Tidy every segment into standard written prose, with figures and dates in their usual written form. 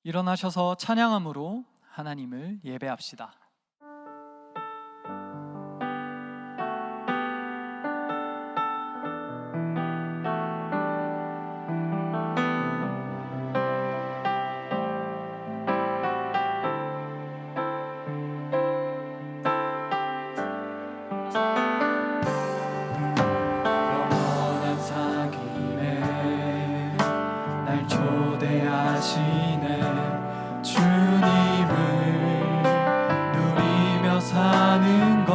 일어나셔서 찬양함으로 하나님을 예배합시다. 영원한 사귐에 날 초대하시네. 주님을 누리며 사는 것,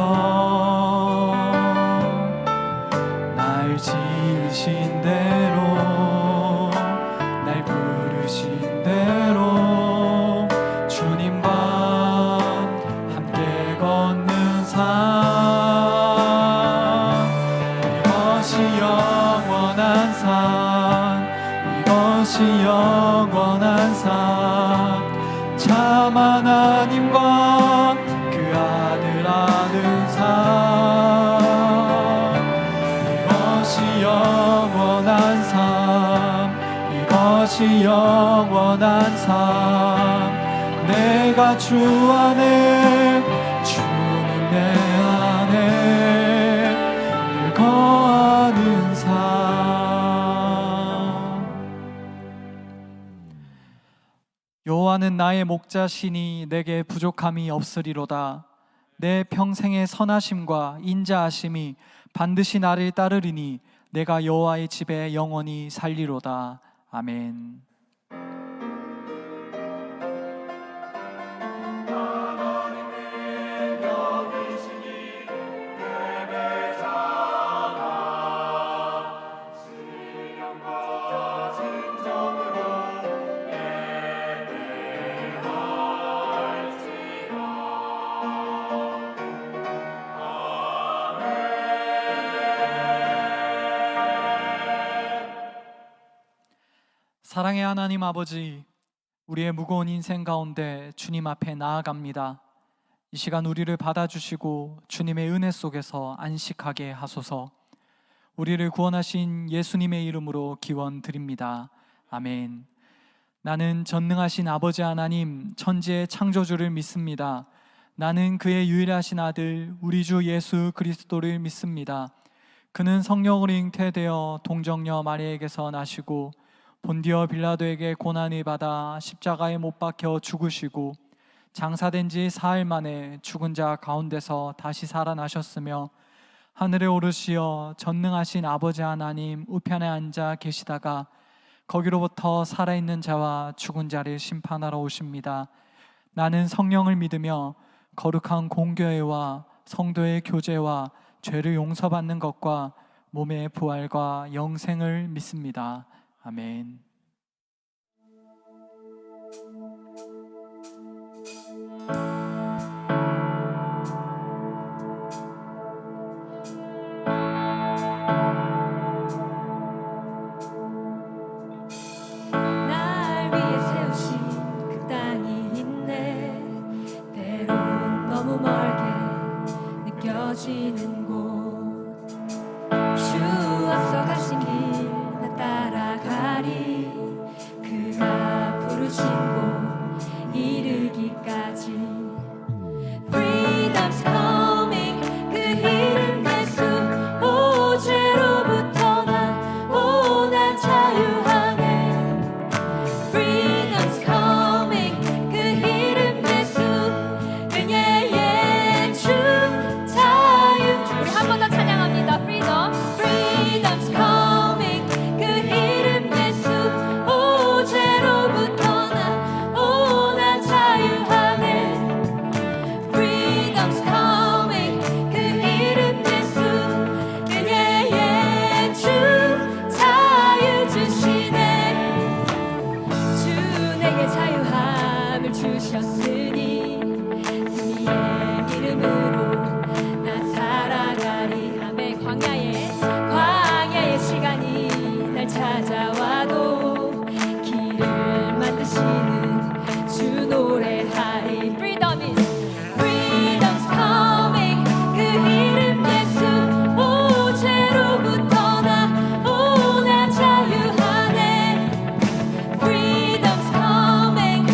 날 지으신 대로, 날 부르신 대로 주님과 함께 걷는 삶, 이것이 영원한 삶, 이것이 영원한 삶. 참 하나님과 그 아들 아는 삶, 이것이 영원한 삶, 이것이 영원한 삶. 내가 주 안에, 주는 내 안에 늘 거하는 삶. 여호와는 나의 목자시니 내게 부족함이 없으리로다. 내 평생의 선하심과 인자하심이 반드시 나를 따르리니 내가 여호와의 집에 영원히 살리로다. 아멘. 사랑의 하나님 아버지, 우리의 무거운 인생 가운데 주님 앞에 나아갑니다. 이 시간 우리를 받아주시고 주님의 은혜 속에서 안식하게 하소서. 우리를 구원하신 예수님의 이름으로 기원 드립니다. 아멘. 나는 전능하신 아버지 하나님, 천지의 창조주를 믿습니다. 나는 그의 유일하신 아들 우리 주 예수 그리스도를 믿습니다. 그는 성령으로 잉태되어 동정녀 마리아에게서 나시고 본디어 빌라도에게 고난을 받아 십자가에 못 박혀 죽으시고 장사된 지 사흘 만에 죽은 자 가운데서 다시 살아나셨으며 하늘에 오르시어 전능하신 아버지 하나님 우편에 앉아 계시다가 거기로부터 살아있는 자와 죽은 자를 심판하러 오십니다. 나는 성령을 믿으며 거룩한 공교회와 성도의 교제와 죄를 용서받는 것과 몸의 부활과 영생을 믿습니다. 아멘. 날 위해 세우신 그 땅이 있네. 때론 너무 멀게 느껴지는 곳, 주 앞서 가신 길 나 따라가리. 그가 부르신 곳 이르기까지. Freedom's coming, 그 이름 예수. 오죄로부터 나 오나 자유하네. Freedom's coming, 그 이름 예수. 은혜의 주 자유. 우리 한 번 더 찬양합니다. Freedom, Freedom's coming, 그 이름 예수. 오죄로부터 나 오나 자유하네. Freedom's coming, 그 이름 예수. 은혜의 주 자유 주시네. 주 내게 자유함을 주셨으니 승리의 이름으로 나 살아가리. 아멘. 광야의 시간이 날 찾아와도 길을 만드시는 주 노래하리. Freedom's coming, 그 이름 예수. 오죄로부터 나 오나 자유하네. Freedom's coming, 그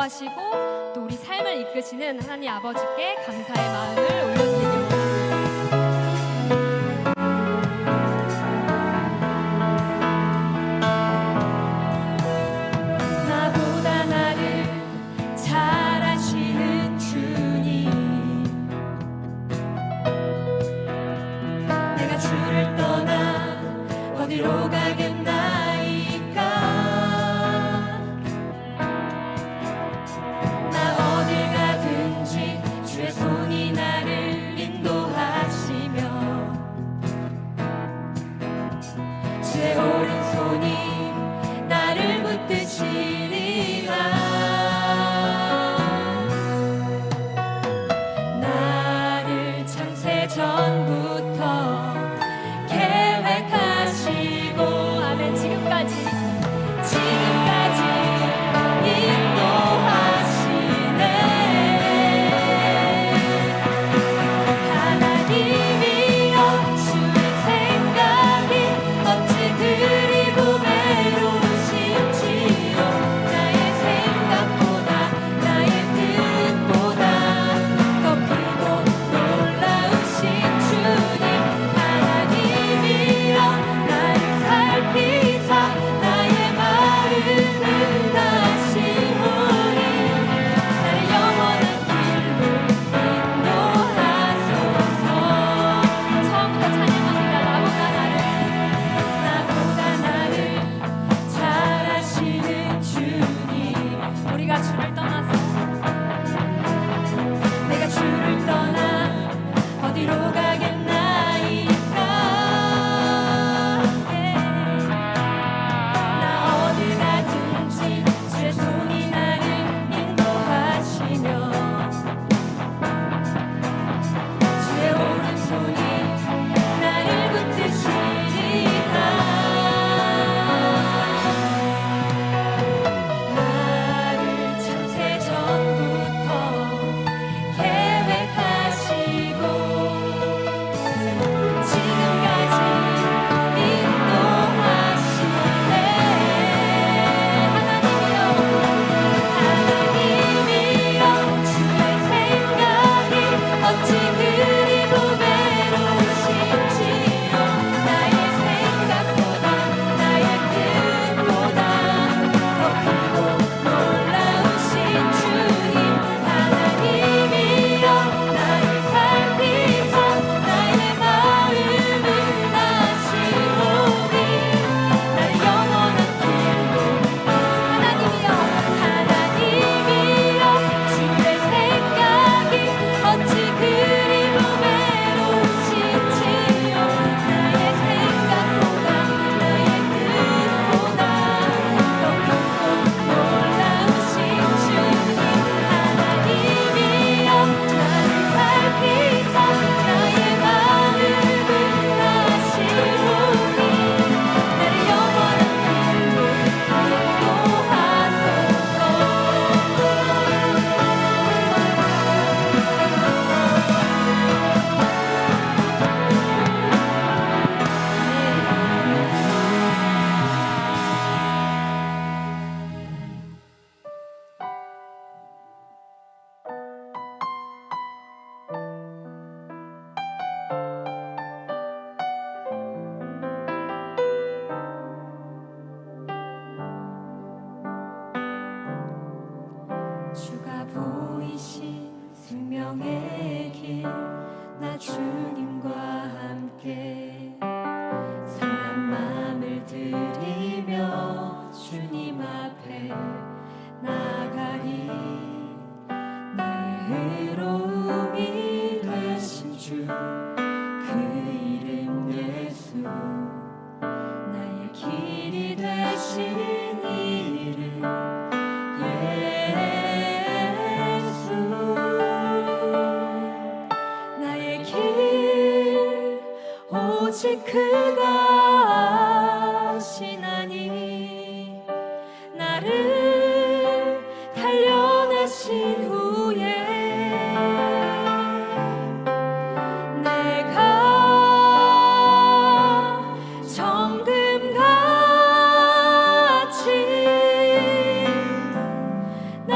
인도하시고 또 우리 삶을 이끄시는 하나님 아버지께 감사의 마음을 올려드리길 원합니다. 나보다 나를 잘 아시는 주님, 내가 주를 떠나 어디로 가겠나이까. 나 어딜 가든지 주의 손이 나를 인도하시며 주의 오른손이 나를 붙드시리라. 나를 창세 전부터 계획하시고 아멘 지금까지 인도하시네. 하나님이여 주의 생각이 어찌 그리 보배로우신지요. 나의 생각보다 나의 뜻보다 더 크고 놀라우신 주님. 하나님이여 나를 살피사 나의 마음을 다시우니 나를 영원한 길로 인도하소서. 처음부터 찬양합니다. 나보다 나를 잘 아시는 주님, 우리가 주를 떠나서 내가 주를 떠나 어디로 가겠나이까. 나 어딜 가든지 주의 손이 나를 인도하시며 주의 오른손이 나를 붙드시리라. 나를 창세 전부터 계획하시고 지금까지 인도하시네. 하나님이여 주의 생각이 어찌 그리 보배로우신지요. 나의 생각보다 나의 뜻보다 더 크고 놀라우신 주님. 하나님이여 나를 살피사 나의 마음을 다시우니 나를 영원한 길로. 하나님이여 주의 생각이 어찌 그리 보배로우신지요. 나의 생각보다 나의 뜻보다 더 크고 놀라우신 주님. 하나님이여 나를 살피사 나의 마음을 다시우니 나를 영원한 길로 주가 보이신 생명의 길, 나 주님과 함께 상한 마음을 드리며 주님 앞에 나가리. 나의 의로움이 되신 주, 그 이름 예수. 나의 길이 되신 이름 예수. 나의 길 오직 그가 아시나니 나를 단련하신 후에 내가 정금같이 나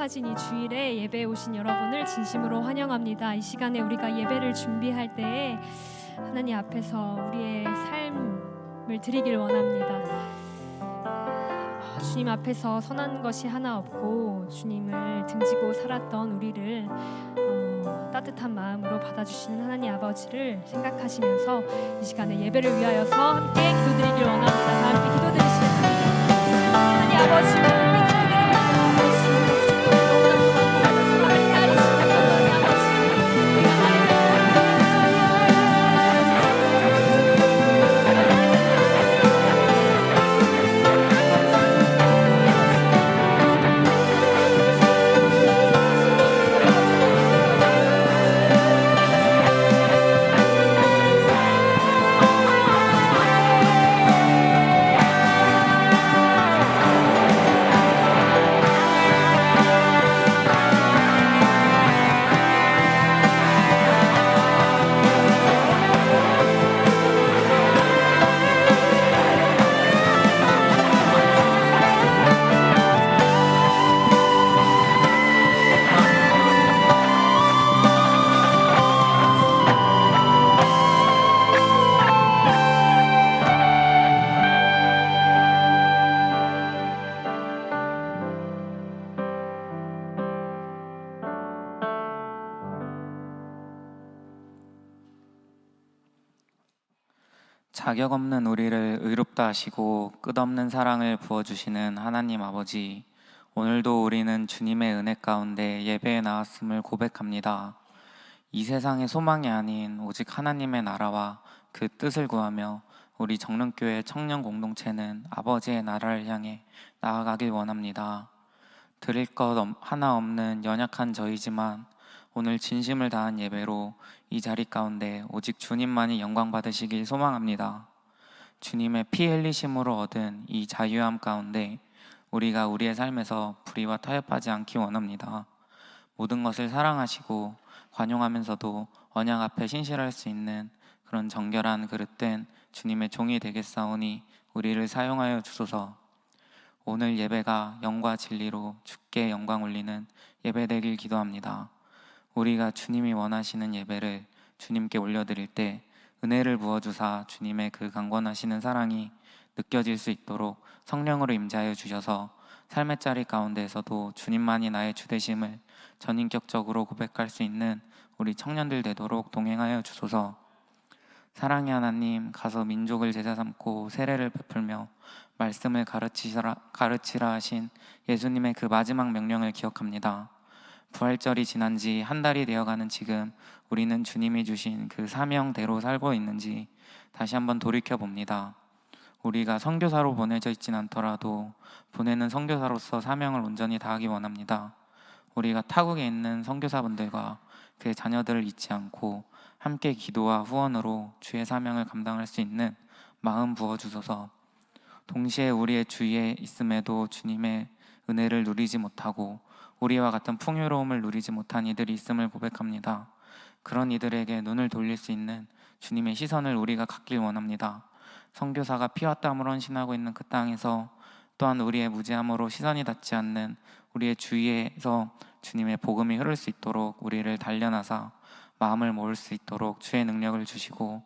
행하신 이 주일에 예배에 오신 여러분을 진심으로 환영합니다. 이 시간에 우리가 예배를 준비할 때에 하나님 앞에서 우리의 삶을 드리길 원합니다. 주님 앞에서 선한 것이 하나 없고 주님을 등지고 살았던 우리를 따뜻한 마음으로 받아주시는 하나님 아버지를 생각하시면서 이 시간에 예배를 위하여서 함께 기도드리길 원합니다. 다 함께 기도드리시겠습니다. 하나님 아버지 우리 기도드립니다. 아버지 주님을 너무나 고맙고 사랑을 기다리시는 하나님 아버지 우리가 나의 자격 없는 우리를 의롭다 하시고 끝없는 사랑을 부어주시는 하나님 아버지, 오늘도 우리는 주님의 은혜 가운데 예배에 나왔음을 고백합니다. 이 세상의 소망이 아닌 오직 하나님의 나라와 그 뜻을 구하며 우리 정릉교회 청년 공동체는 아버지의 나라를 향해 나아가길 원합니다. 드릴 것 하나 없는 연약한 저희지만 오늘 진심을 다한 예배로 이 자리 가운데 오직 주님만이 영광 받으시길 소망합니다. 주님의 피 흘리심으로 얻은 이 자유함 가운데 우리가 우리의 삶에서 불의와 타협하지 않기 원합니다. 모든 것을 사랑하시고 관용하면서도 언약 앞에 신실할 수 있는 그런 정결한 그릇된 주님의 종이 되겠사오니 우리를 사용하여 주소서. 오늘 예배가 영과 진리로 주께 영광 올리는 예배 되길 기도합니다. 우리가 주님이 원하시는 예배를 주님께 올려드릴 때 은혜를 부어주사 주님의 그 강권하시는 사랑이 느껴질 수 있도록 성령으로 임재하여 주셔서 삶의 자리 가운데에서도 주님만이 나의 주되심을 전인격적으로 고백할 수 있는 우리 청년들 되도록 동행하여 주소서. 사랑의 하나님, 가서 민족을 제자 삼고 세례를 베풀며 말씀을 가르치라 하신 예수님의 그 마지막 명령을 기억합니다. 부활절이 지난 지 한 달이 되어가는 지금 우리는 주님이 주신 그 사명대로 살고 있는지 다시 한번 돌이켜봅니다. 우리가 선교사로 보내져 있진 않더라도 보내는 선교사로서 사명을 온전히 다하기 원합니다. 우리가 타국에 있는 선교사분들과 그의 자녀들을 잊지 않고 함께 기도와 후원으로 주의 사명을 감당할 수 있는 마음 부어주소서. 동시에 우리의 주위에 있음에도 주님의 은혜를 누리지 못하고 우리와 같은 풍요로움을 누리지 못한 이들이 있음을 고백합니다. 그런 이들에게 눈을 돌릴 수 있는 주님의 시선을 우리가 갖길 원합니다. 선교사가 피와 땀으로 헌신하고 있는 그 땅에서 또한 우리의 무지함으로 시선이 닿지 않는 우리의 주위에서 주님의 복음이 흐를 수 있도록 우리를 단련하사 마음을 모을 수 있도록 주의 능력을 주시고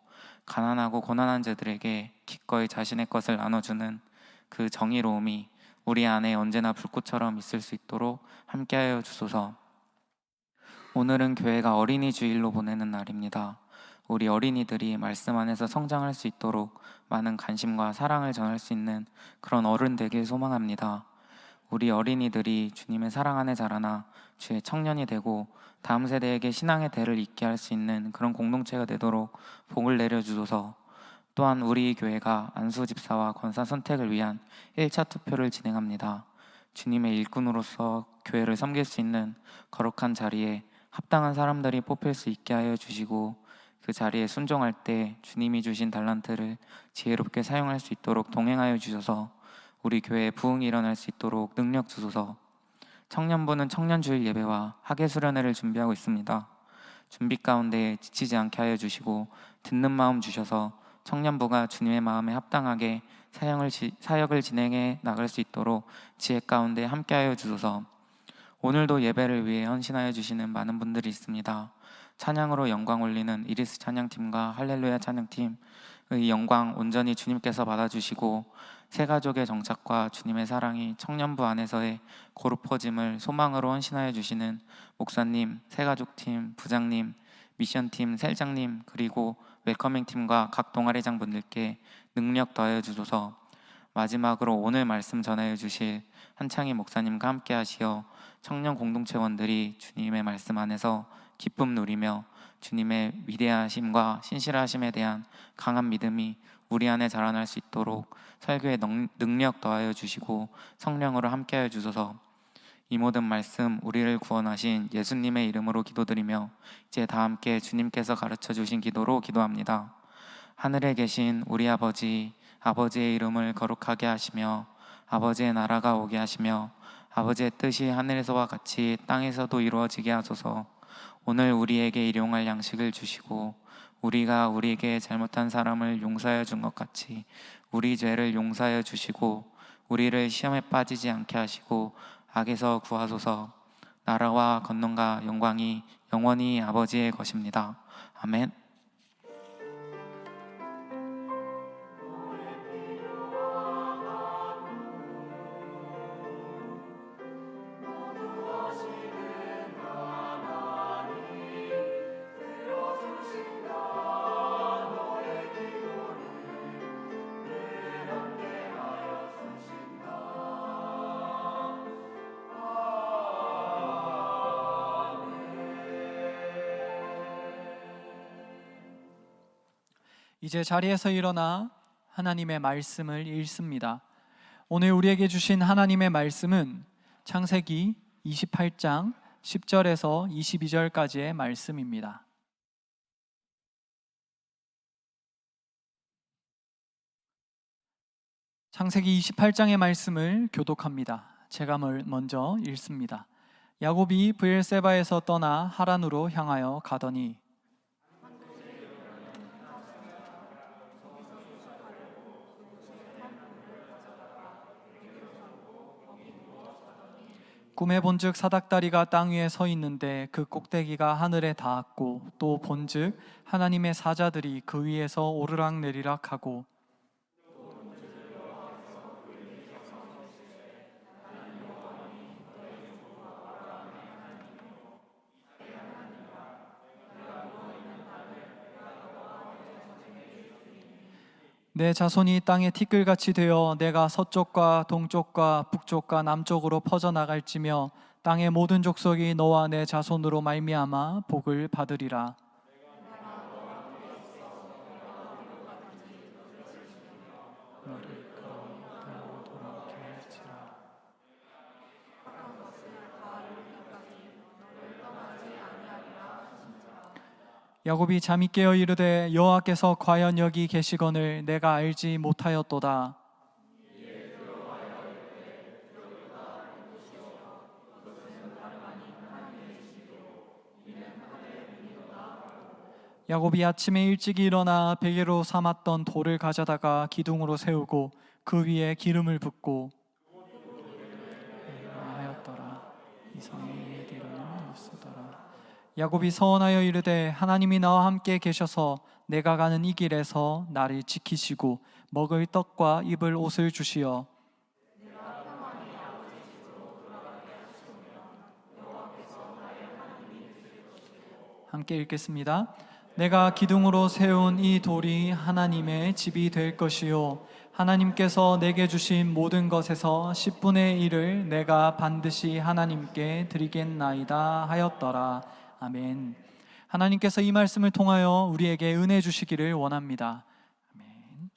가난하고 고난한 자들에게 기꺼이 자신의 것을 나눠주는 그 정의로움이 우리 안에 언제나 불꽃처럼 있을 수 있도록 함께하여 주소서. 오늘은 교회가 어린이 주일로 보내는 날입니다. 우리 어린이들이 말씀 안에서 성장할 수 있도록 많은 관심과 사랑을 전할 수 있는 그런 어른 되길 소망합니다. 우리 어린이들이 주님의 사랑 안에 자라나 주의 청년이 되고 다음 세대에게 신앙의 대를 잇게 할 수 있는 그런 공동체가 되도록 복을 내려주소서. 또한 우리 교회가 안수 집사와 권사 선택을 위한 1차 투표를 진행합니다. 주님의 일꾼으로서 교회를 섬길 수 있는 거룩한 자리에 합당한 사람들이 뽑힐 수 있게 하여 주시고 그 자리에 순종할 때 주님이 주신 달란트를 지혜롭게 사용할 수 있도록 동행하여 주셔서 우리 교회에 부흥이 일어날 수 있도록 능력 주소서. 청년부는 청년주일 예배와 학예수련회를 준비하고 있습니다. 준비 가운데 지치지 않게 하여 주시고 듣는 마음 주셔서 청년부가 주님의 마음에 합당하게 사역을 진행해 나갈 수 있도록 지혜 가운데 함께하여 주소서. 오늘도 예배를 위해 헌신하여 주시는 많은 분들이 있습니다. 찬양으로 영광 올리는 이리스 찬양팀과 할렐루야 찬양팀의 영광 온전히 주님께서 받아주시고 새가족의 정착과 주님의 사랑이 청년부 안에서의 거룩퍼짐을 소망으로 헌신하여 주시는 목사님, 새가족팀, 부장님, 미션팀, 셀장님, 그리고 웰커밍팀과 각 동아리장 분들께 능력 더하여 주소서. 마지막으로 오늘 말씀 전하여 주실 한창희 목사님과 함께 하시어 청년 공동체원들이 주님의 말씀 안에서 기쁨 누리며 주님의 위대하심과 신실하심에 대한 강한 믿음이 우리 안에 자라날 수 있도록 설교에 능력 더하여 주시고 성령으로 함께하여 주소서. 이 모든 말씀 우리를 구원하신 예수님의 이름으로 기도드리며 이제 다 함께 주님께서 가르쳐 주신 기도로 기도합니다. 하늘에 계신 우리 아버지, 아버지의 이름을 거룩하게 하시며 아버지의 나라가 오게 하시며 아버지의 뜻이 하늘에서와 같이 땅에서도 이루어지게 하소서. 오늘 우리에게 일용할 양식을 주시고 우리가 우리에게 잘못한 사람을 용서하여 준 것 같이 우리 죄를 용서하여 주시고 우리를 시험에 빠지지 않게 하시고 악에서 구하소서. 나라와 권능과 영광이 영원히 아버지의 것입니다. 아멘. 이제 자리에서 일어나 하나님의 말씀을 읽습니다. 오늘 우리에게 주신 하나님의 말씀은 창세기 28장 10절에서 22절까지의 말씀입니다. 창세기 28장의 말씀을 교독합니다. 제가 먼저 읽습니다. 야곱이 브엘세바에서 떠나 하란으로 향하여 가더니 꿈에 본즉 사닥다리가 땅 위에 서 있는데 그 꼭대기가 하늘에 닿았고 또 본즉 하나님의 사자들이 그 위에서 오르락내리락 하고 내 자손이 땅에 티끌같이 되어 내가 서쪽과 동쪽과 북쪽과 남쪽으로 퍼져나갈지며 땅의 모든 족속이 너와 내 자손으로 말미암아 복을 받으리라. 야곱이 잠이 깨어 이르되 여호와께서 과연 여기 계시거늘 내가 알지 못하였도다. 야곱이 아침에 일찍 일어나 베개로 삼았던 돌을 가져다가 기둥으로 세우고 그 위에 기름을 붓고 하였더라. 이상의 뒤로는 없으더라. 야곱이 서원하여 이르되 하나님이 나와 함께 계셔서 내가 가는 이 길에서 나를 지키시고 먹을 떡과 입을 옷을 주시어 함께 읽겠습니다. 내가 기둥으로 세운 이 돌이 하나님의 집이 될 것이요 하나님께서 내게 주신 모든 것에서 10분의 1을 내가 반드시 하나님께 드리겠나이다 하였더라. 아멘. 하나님께서 이 말씀을 통하여 우리에게 은혜 주시기를 원합니다. 아멘.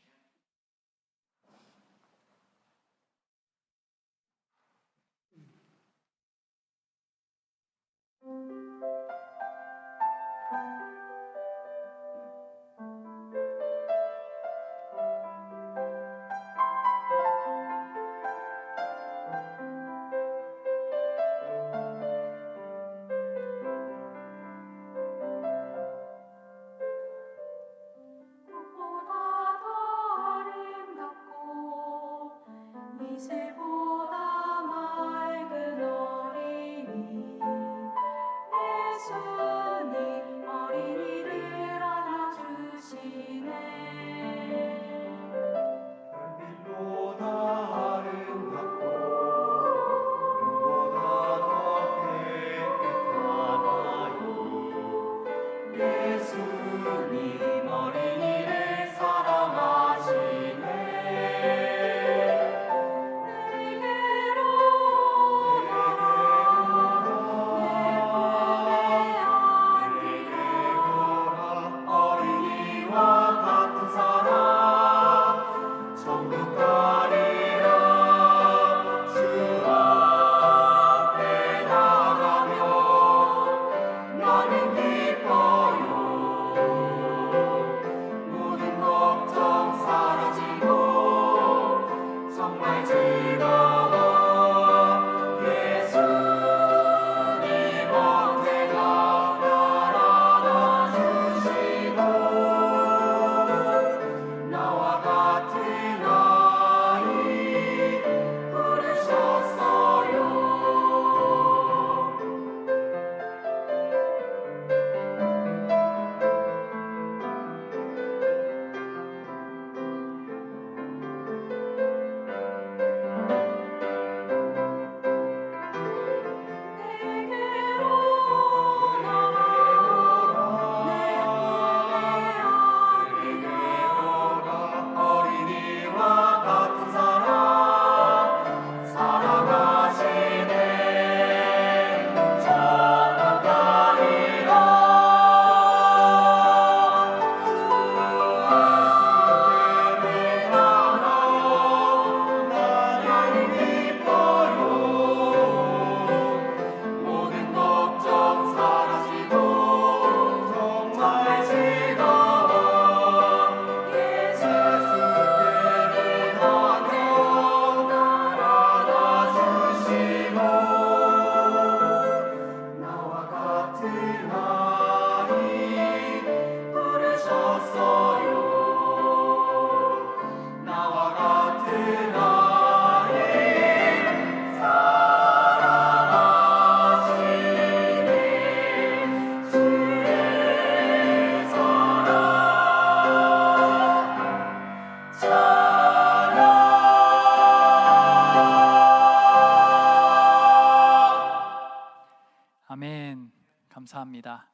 아멘. 감사합니다.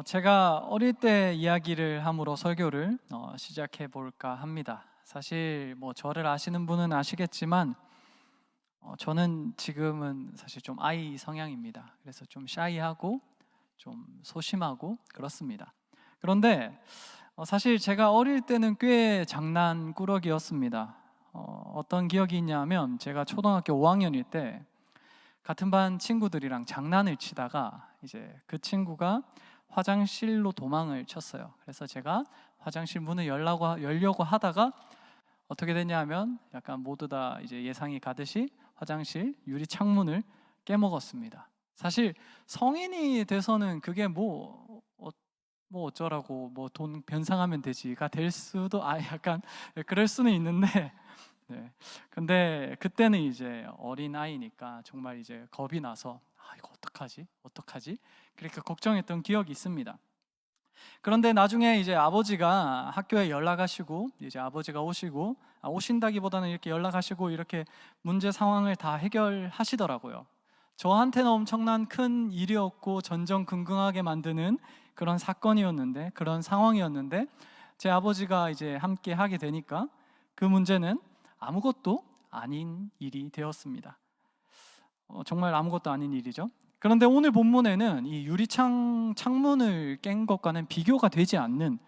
제가 어릴 때 이야기를 함으로 설교를 시작해 볼까 합니다. 사실 뭐 저를 아시는 분은 아시겠지만 저는 지금은 사실 좀 아이 성향입니다. 그래서 좀 샤이하고 좀 소심하고 그렇습니다. 그런데 사실 제가 어릴 때는 꽤 장난꾸러기였습니다. 어떤 기억이 있냐면 제가 초등학교 5학년일 때 같은 반 친구들이랑 장난을 치다가 이제 그 친구가 화장실로 도망을 쳤어요. 그래서 제가 화장실 문을 열려고 하다가 어떻게 됐냐면 약간 모두 다 이제 예상이 가듯이 화장실 유리 창문을 깨먹었습니다. 사실 성인이 돼서는 그게 뭐 어쩌라고 뭐 돈 변상하면 되지가 될 수도 약간 그럴 수는 있는데 네. 근데 그때는 이제 어린 아이니까 정말 이제 겁이 나서 이거 어떡하지? 그렇게 걱정했던 기억이 있습니다. 그런데 나중에 이제 아버지가 학교에 연락하시고 이제 아버지가 오신다기보다는 이렇게 연락하시고 이렇게 문제 상황을 다 해결하시더라고요. 저한테는 엄청난 큰 일이었고 전전긍긍하게 만드는 그런 사건이었는데, 그런 상황이었는데 제 아버지가 이제 함께 하게 되니까 그 문제는 아무것도 아닌 일이 되었습니다. 정말 아무것도 아닌 일이죠. 그런데 오늘 본문에는 이 창문을 깬 것과는 비교가 되지 않는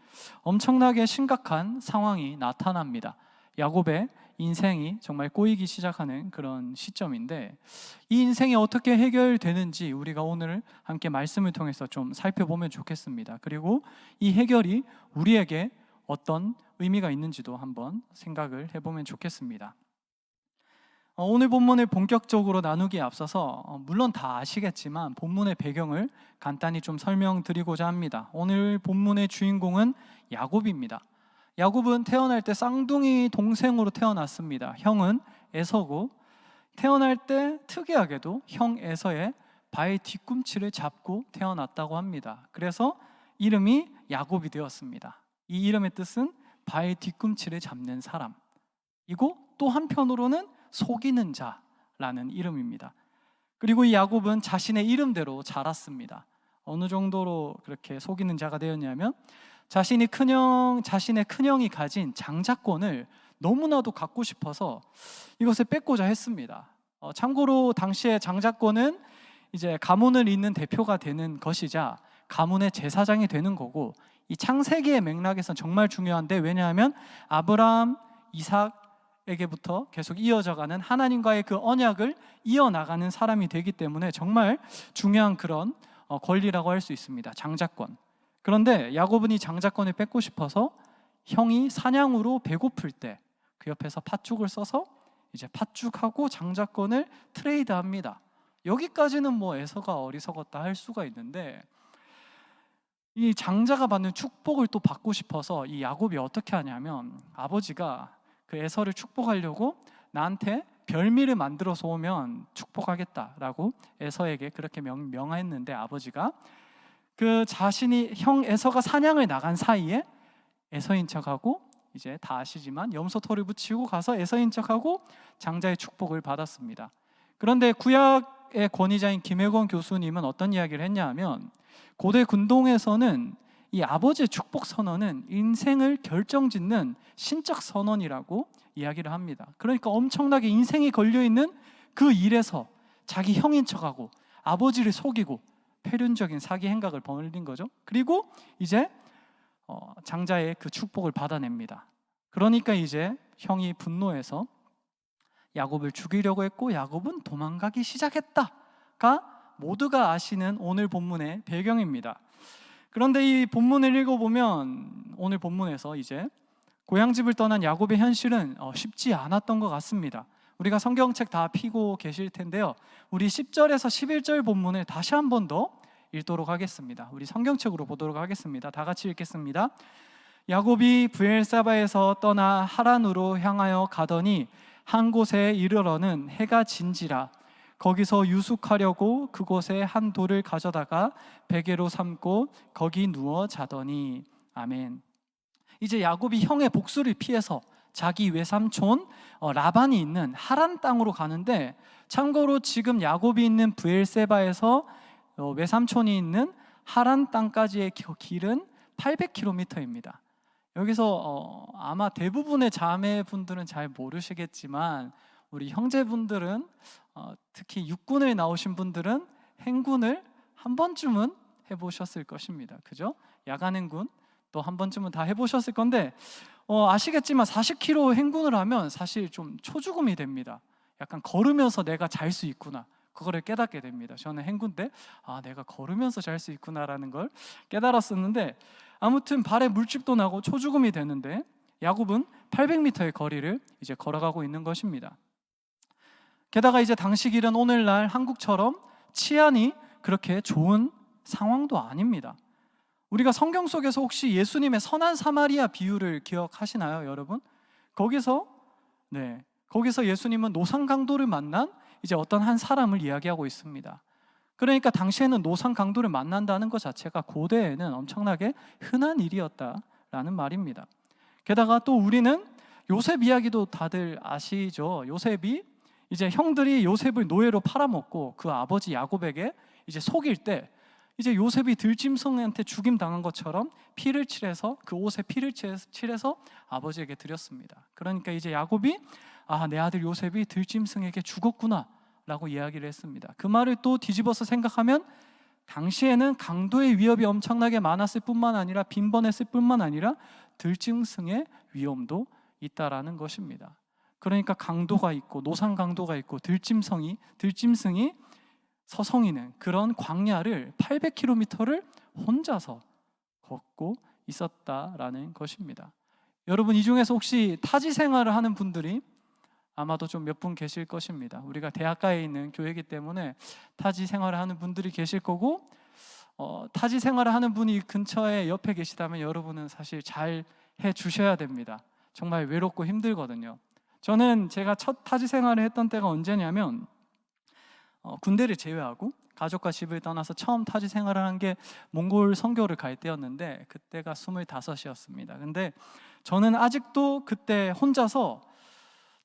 엄청나게 심각한 상황이 나타납니다. 야곱의 인생이 정말 꼬이기 시작하는 그런 시점인데, 이 인생이 어떻게 해결되는지 우리가 오늘 함께 말씀을 통해서 좀 살펴보면 좋겠습니다. 그리고 이 해결이 우리에게 어떤 의미가 있는지도 한번 생각을 해보면 좋겠습니다. 오늘 본문을 본격적으로 나누기에 앞서서 물론 다 아시겠지만 본문의 배경을 간단히 좀 설명드리고자 합니다. 오늘 본문의 주인공은 야곱입니다. 야곱은 태어날 때 쌍둥이 동생으로 태어났습니다. 형은 에서고, 태어날 때 특이하게도 형 에서의 발 뒤꿈치를 잡고 태어났다고 합니다. 그래서 이름이 야곱이 되었습니다. 이 이름의 뜻은 발 뒤꿈치를 잡는 사람이고, 또 한편으로는 속이는 자라는 이름입니다. 그리고 이 야곱은 자신의 이름대로 자랐습니다. 어느 정도로 그렇게 속이는 자가 되었냐면, 자신의 큰형이 가진 장자권을 너무나도 갖고 싶어서 이것을 뺏고자 했습니다. 참고로 당시에 장자권은 이제 가문을 잇는 대표가 되는 것이자 가문의 제사장이 되는 거고, 이 창세기의 맥락에서는 정말 중요한데, 왜냐하면 아브라함, 이삭에게부터 계속 이어져가는 하나님과의 그 언약을 이어나가는 사람이 되기 때문에 정말 중요한 그런 권리라고 할 수 있습니다. 장자권. 그런데 야곱은 이 장자권을 뺏고 싶어서 형이 사냥으로 배고플 때 그 옆에서 팥죽을 써서 이제 팥죽하고 장자권을 트레이드합니다. 여기까지는 뭐 에서가 어리석었다 할 수가 있는데, 이 장자가 받는 축복을 또 받고 싶어서 이 야곱이 어떻게 하냐면, 아버지가 그 에서를 축복하려고 나한테 별미를 만들어서 오면 축복하겠다라고 에서에게 그렇게 명했는데, 아버지가 그 자신이 형 에서가 사냥을 나간 사이에 에서인 척하고, 이제 다 아시지만 염소털을 붙이고 가서 에서인 척하고 장자의 축복을 받았습니다. 그런데 구약의 권위자인 김혜권 교수님은 어떤 이야기를 했냐 하면, 고대 군동에서는 이 아버지의 축복 선언은 인생을 결정짓는 신적 선언이라고 이야기를 합니다. 그러니까 엄청나게 인생이 걸려있는 그 일에서 자기 형인 척하고 아버지를 속이고 폐륜적인 사기 행각을 벌인 거죠. 그리고 이제 장자의 그 축복을 받아냅니다. 그러니까 이제 형이 분노해서 야곱을 죽이려고 했고, 야곱은 도망가기 시작했다가 모두가 아시는 오늘 본문의 배경입니다. 그런데 이 본문을 읽어보면 오늘 본문에서 이제 고향집을 떠난 야곱의 현실은 쉽지 않았던 것 같습니다. 우리가 성경책 다 피고 계실 텐데요, 우리 10절에서 11절 본문을 다시 한 번 더 읽도록 하겠습니다. 우리 성경책으로 보도록 하겠습니다. 다 같이 읽겠습니다. 야곱이 브엘사바에서 떠나 하란으로 향하여 가더니 한 곳에 이르러는 해가 진지라. 거기서 유숙하려고 그곳에 한 돌을 가져다가 베개로 삼고 거기 누워 자더니. 아멘. 이제 야곱이 형의 복수를 피해서 자기 외삼촌 라반이 있는 하란 땅으로 가는데, 참고로 지금 야곱이 있는 브엘세바에서 외삼촌이 있는 하란 땅까지의 길은 800km입니다. 여기서 아마 대부분의 자매분들은 잘 모르시겠지만 우리 형제분들은 특히 육군을 나오신 분들은 행군을 한 번쯤은 해보셨을 것입니다. 그죠? 야간 행군 또 한 번쯤은 다 해보셨을 건데 아시겠지만 40km 행군을 하면 사실 좀 초죽음이 됩니다. 약간 걸으면서 내가 잘 수 있구나, 그거를 깨닫게 됩니다. 저는 행군 때 내가 걸으면서 잘 수 있구나라는 걸 깨달았었는데, 아무튼 발에 물집도 나고 초죽음이 되는데 야곱은 800m의 거리를 이제 걸어가고 있는 것입니다. 게다가 이제 당시 길은 오늘날 한국처럼 치안이 그렇게 좋은 상황도 아닙니다. 우리가 성경 속에서 혹시 예수님의 선한 사마리아 비유를 기억하시나요, 여러분? 거기서 예수님은 노상 강도를 만난 이제 어떤 한 사람을 이야기하고 있습니다. 그러니까 당시에는 노상 강도를 만난다는 것 자체가 고대에는 엄청나게 흔한 일이었다라는 말입니다. 게다가 또 우리는 요셉 이야기도 다들 아시죠? 요셉이 이제 형들이 요셉을 노예로 팔아먹고 그 아버지 야곱에게 이제 속일 때 이제 요셉이 들짐승한테 죽임 당한 것처럼 피를 칠해서 그 옷에 피를 칠해서 아버지에게 드렸습니다. 그러니까 이제 야곱이 내 아들 요셉이 들짐승에게 죽었구나 라고 이야기를 했습니다. 그 말을 또 뒤집어서 생각하면 당시에는 강도의 위협이 엄청나게 많았을 뿐만 아니라 빈번했을 뿐만 아니라 들짐승의 위험도 있다라는 것입니다. 그러니까 강도가 있고 노상 강도가 있고 들짐승이 서성이는 그런 광야를 800km를 혼자서 걷고 있었다라는 것입니다. 여러분, 이 중에서 혹시 타지 생활을 하는 분들이 아마도 좀 몇 분 계실 것입니다. 우리가 대학가에 있는 교회이기 때문에 타지 생활을 하는 분들이 계실 거고, 타지 생활을 하는 분이 근처에 옆에 계시다면 여러분은 사실 잘 해주셔야 됩니다. 정말 외롭고 힘들거든요. 저는 제가 첫 타지 생활을 했던 때가 언제냐면 군대를 제외하고 가족과 집을 떠나서 처음 타지 생활을 한 게 몽골 선교를 갈 때였는데 그때가 25이었습니다. 근데 저는 아직도 그때 혼자서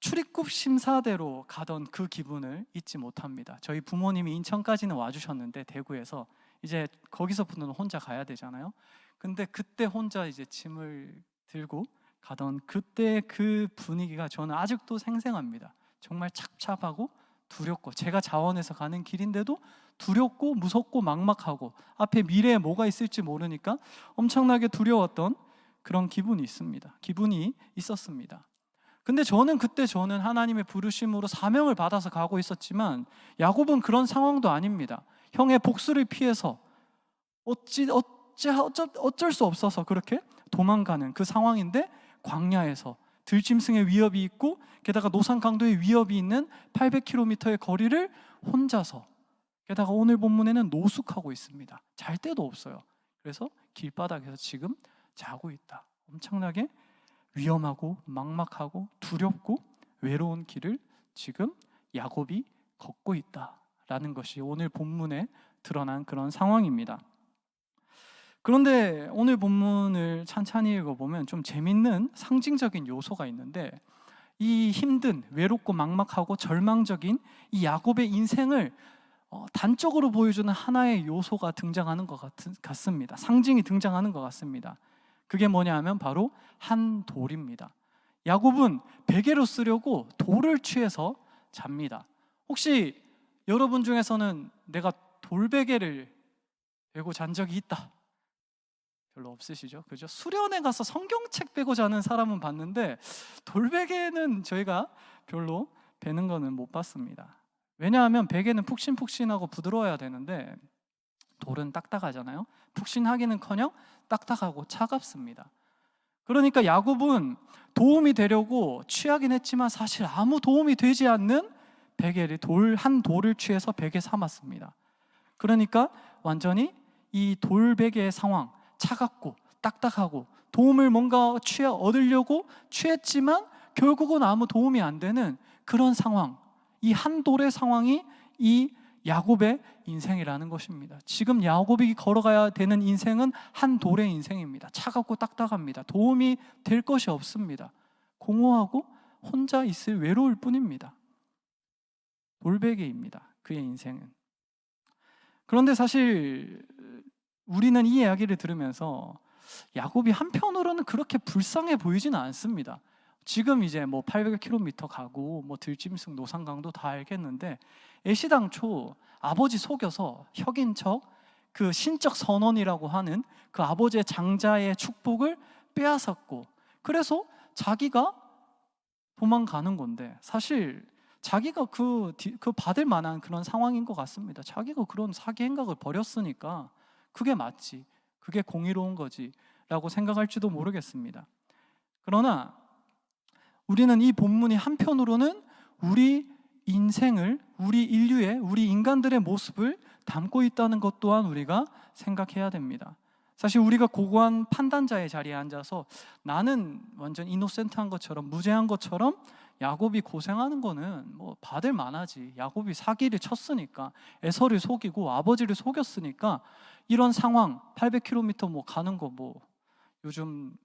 출입국 심사대로 가던 그 기분을 잊지 못합니다. 저희 부모님이 인천까지는 와주셨는데 대구에서 이제 거기서부터는 혼자 가야 되잖아요. 근데 그때 혼자 이제 짐을 들고 가던 그때 그 분위기가 저는 아직도 생생합니다. 정말 착잡하고 두렵고, 제가 자원해서 가는 길인데도 두렵고 무섭고 막막하고 앞에 미래에 뭐가 있을지 모르니까 엄청나게 두려웠던 그런 기분이 있었습니다. 근데 저는 하나님의 부르심으로 사명을 받아서 가고 있었지만 야곱은 그런 상황도 아닙니다. 형의 복수를 피해서 어쩔 수 없어서 그렇게 도망가는 그 상황인데, 광야에서 들짐승의 위협이 있고 게다가 노상 강도의 위협이 있는 800km의 거리를 혼자서, 게다가 오늘 본문에는 노숙하고 있습니다. 잘 데도 없어요. 그래서 길바닥에서 지금 자고 있다. 엄청나게 위험하고 막막하고 두렵고 외로운 길을 지금 야곱이 걷고 있다라는 것이 오늘 본문에 드러난 그런 상황입니다. 그런데 오늘 본문을 찬찬히 읽어보면 좀 재밌는 상징적인 요소가 있는데, 이 힘든 외롭고 막막하고 절망적인 이 야곱의 인생을 단적으로 보여주는 하나의 요소가 등장하는 것 같습니다. 상징이 등장하는 것 같습니다. 그게 뭐냐 하면 바로 한 돌입니다. 야곱은 베개로 쓰려고 돌을 취해서 잡니다. 혹시 여러분 중에서는 내가 돌베개를 베고 잔 적이 있다? 별로 없으시죠? 그죠? 수련회 가서 성경책 베고 자는 사람은 봤는데 돌베개는 저희가 별로 베는 거는 못 봤습니다. 왜냐하면 베개는 푹신푹신하고 부드러워야 되는데 돌은 딱딱하잖아요. 푹신하기는커녕 딱딱하고 차갑습니다. 그러니까 야곱은 도움이 되려고 취하긴 했지만 사실 아무 도움이 되지 않는 베개를 한 돌을 취해서 베개 삼았습니다. 그러니까 완전히 이 돌베개의 상황, 차갑고 딱딱하고 도움을 뭔가 얻으려고 취했지만 결국은 아무 도움이 안 되는 그런 상황, 이 한 돌의 상황이 이 야곱의 인생이라는 것입니다. 지금 야곱이 걸어가야 되는 인생은 한 돌의 인생입니다. 차갑고 딱딱합니다. 도움이 될 것이 없습니다. 공허하고 혼자 있을 외로울 뿐입니다. 골베개입니다. 그의 인생은. 그런데 사실 우리는 이 이야기를 들으면서 야곱이 한편으로는 그렇게 불쌍해 보이지는 않습니다. 지금 이제 뭐 800km 가고 뭐 들짐승 노상강도 다 알겠는데 애시당초 아버지 속여서 혁인 척 그 신적 선언이라고 하는 그 아버지의 장자의 축복을 빼앗았고, 그래서 자기가 도망가는 건데 사실 자기가 그 받을 만한 그런 상황인 것 같습니다. 자기가 그런 사기 행각을 벌였으니까 그게 맞지, 그게 공의로운 거지 라고 생각할지도 모르겠습니다. 그러나 우리는 이 본문이 한편으로는 우리 인생을, 우리 인류의, 우리 인간들의 모습을 담고 있다는 것 또한 우리가 생각해야 됩니다. 사실 우리가 고고한 판단자의 자리에 앉아서 나는 완전 이노센트한 것처럼, 무죄한 것처럼 야곱이 고생하는 거는 뭐 받을 만하지, 야곱이 사기를 쳤으니까, 에서를 속이고 아버지를 속였으니까 이런 상황 800km 뭐 가는 거, 뭐 요즘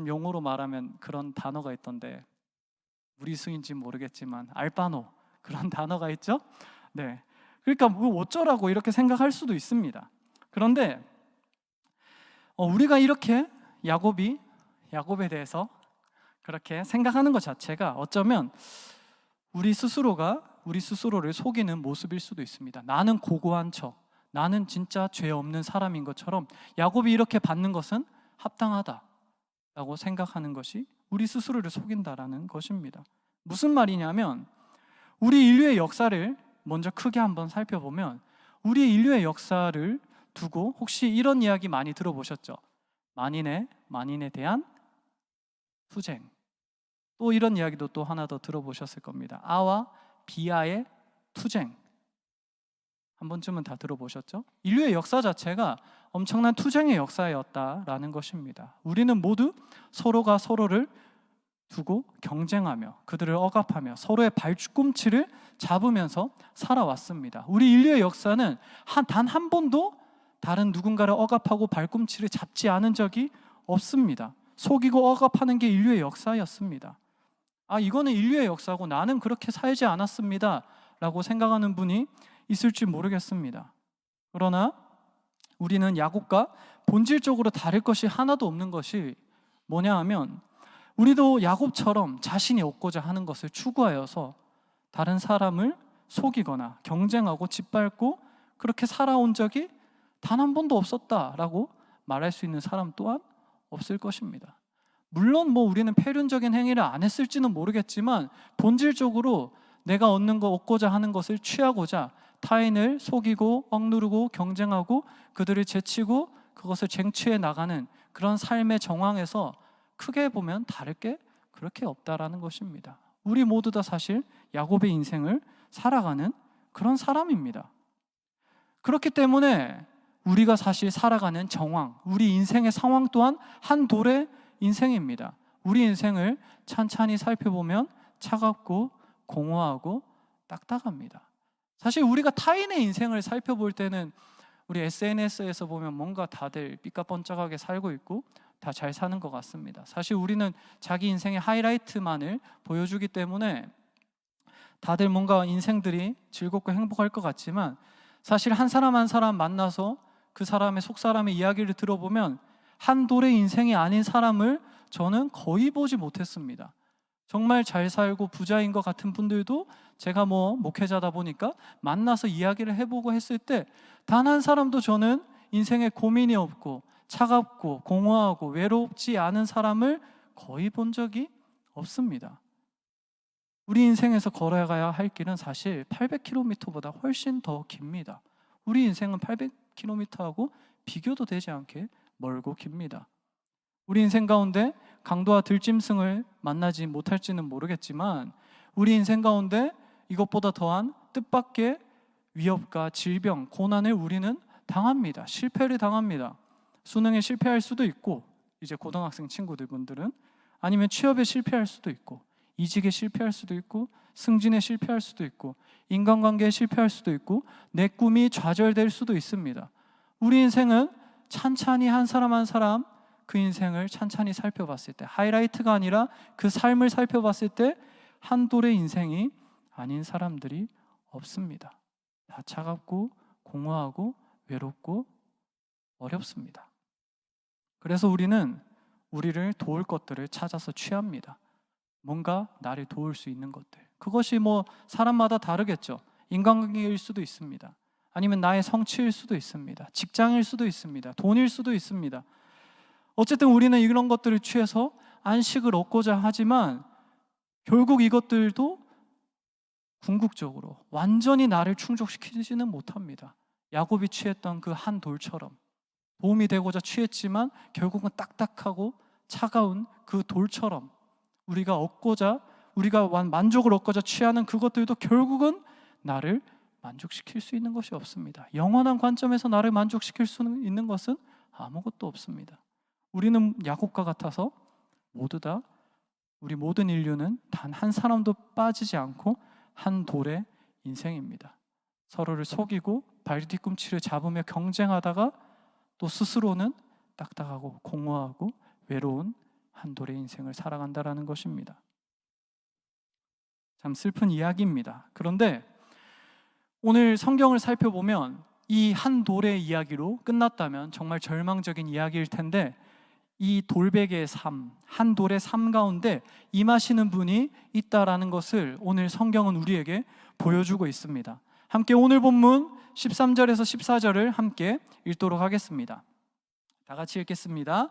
용어로 말하면 그런 단어가 있던데 무리수인지 모르겠지만 알바노, 그런 단어가 있죠. 네, 그러니까 뭐 어쩌라고 이렇게 생각할 수도 있습니다. 그런데 우리가 이렇게 야곱에 대해서 그렇게 생각하는 것 자체가 어쩌면 우리 스스로를 속이는 모습일 수도 있습니다. 나는 고고한 척, 나는 진짜 죄 없는 사람인 것처럼 야곱이 이렇게 받는 것은 합당하다라고 생각하는 것이 우리 스스로를 속인다라는 것입니다. 무슨 말이냐면, 우리 인류의 역사를 먼저 크게 한번 살펴보면, 우리 인류의 역사를 두고 혹시 이런 이야기 많이 들어보셨죠? 만인에 대한 투쟁. 또 이런 이야기도 또 하나 더 들어보셨을 겁니다. 아와 비아의 투쟁. 한 번쯤은 다 들어보셨죠? 인류의 역사 자체가 엄청난 투쟁의 역사였다라는 것입니다. 우리는 모두 서로가 서로를 두고 경쟁하며 그들을 억압하며 서로의 발꿈치를 잡으면서 살아왔습니다. 우리 인류의 역사는 단 한 번도 다른 누군가를 억압하고 발꿈치를 잡지 않은 적이 없습니다. 속이고 억압하는 게 인류의 역사였습니다. 이거는 인류의 역사고 나는 그렇게 살지 않았습니다 라고 생각하는 분이 있을지 모르겠습니다. 그러나 우리는 야곱과 본질적으로 다를 것이 하나도 없는 것이 뭐냐 하면, 우리도 야곱처럼 자신이 얻고자 하는 것을 추구하여서 다른 사람을 속이거나 경쟁하고 짓밟고 그렇게 살아온 적이 단 한 번도 없었다라고 말할 수 있는 사람 또한 없을 것입니다. 물론 뭐 우리는 폐륜적인 행위를 안 했을지는 모르겠지만 본질적으로 내가 얻고자 하는 것을 취하고자 타인을 속이고 억누르고 경쟁하고 그들을 제치고 그것을 쟁취해 나가는 그런 삶의 정황에서 크게 보면 다를 게 그렇게 없다라는 것입니다. 우리 모두 다 사실 야곱의 인생을 살아가는 그런 사람입니다. 그렇기 때문에 우리가 사실 살아가는 정황, 우리 인생의 상황 또한 한 돌의 인생입니다. 우리 인생을 찬찬히 살펴보면 차갑고 공허하고 딱딱합니다. 사실 우리가 타인의 인생을 살펴볼 때는 우리 SNS에서 보면 뭔가 다들 삐까뻔쩍하게 살고 있고 다 잘 사는 것 같습니다. 사실 우리는 자기 인생의 하이라이트만을 보여주기 때문에 다들 뭔가 인생들이 즐겁고 행복할 것 같지만, 사실 한 사람 한 사람 만나서 그 사람의 속사람의 이야기를 들어보면 한 돌의 인생이 아닌 사람을 저는 거의 보지 못했습니다. 정말 잘 살고 부자인 것 같은 분들도 제가 뭐 목회자다 보니까 만나서 이야기를 해보고 했을 때 단 한 사람도 저는 인생에 고민이 없고 차갑고 공허하고 외롭지 않은 사람을 거의 본 적이 없습니다. 우리 인생에서 걸어가야 할 길은 사실 800km보다 훨씬 더 깁니다. 우리 인생은 800km하고 비교도 되지 않게 멀고 깁니다. 우리 인생 가운데 강도와 들짐승을 만나지 못할지는 모르겠지만 우리 인생 가운데 이것보다 더한 뜻밖의 위협과 질병, 고난을 우리는 당합니다. 실패를 당합니다. 수능에 실패할 수도 있고, 이제 고등학생 친구들분들은 아니면 취업에 실패할 수도 있고, 이직에 실패할 수도 있고, 승진에 실패할 수도 있고, 인간관계에 실패할 수도 있고, 내 꿈이 좌절될 수도 있습니다. 우리 인생은 찬찬히 한 사람 한 사람 그 인생을 찬찬히 살펴봤을 때, 하이라이트가 아니라 그 삶을 살펴봤을 때 한 돌의 인생이 아닌 사람들이 없습니다. 다 차갑고 공허하고 외롭고 어렵습니다. 그래서 우리는 우리를 도울 것들을 찾아서 취합니다. 뭔가 나를 도울 수 있는 것들. 그것이 사람마다 다르겠죠. 인간관계일 수도 있습니다. 아니면 나의 성취일 수도 있습니다. 직장일 수도 있습니다. 돈일 수도 있습니다. 어쨌든 우리는 이런 것들을 취해서 안식을 얻고자 하지만 결국 이것들도 궁극적으로 완전히 나를 충족시키지는 못합니다. 야곱이 취했던 그 한 돌처럼 도움이 되고자 취했지만 결국은 딱딱하고 차가운 그 돌처럼 우리가 만족을 얻고자 취하는 그것들도 결국은 나를 만족시킬 수 있는 것이 없습니다. 영원한 관점에서 나를 만족시킬 수 있는 것은 아무것도 없습니다. 우리는 야곱과 같아서 우리 모든 인류는 단 한 사람도 빠지지 않고 한 돌의 인생입니다. 서로를 속이고 발뒤꿈치를 잡으며 경쟁하다가 또 스스로는 딱딱하고 공허하고 외로운 한 돌의 인생을 살아간다라는 것입니다. 참 슬픈 이야기입니다. 그런데 오늘 성경을 살펴보면 이 한 돌의 이야기로 끝났다면 정말 절망적인 이야기일 텐데 이 돌베개의 삶, 한 돌의 삶 가운데 임하시는 분이 있다라는 것을 오늘 성경은 우리에게 보여주고 있습니다. 함께 오늘 본문 13절에서 14절을 함께 읽도록 하겠습니다. 다 같이 읽겠습니다.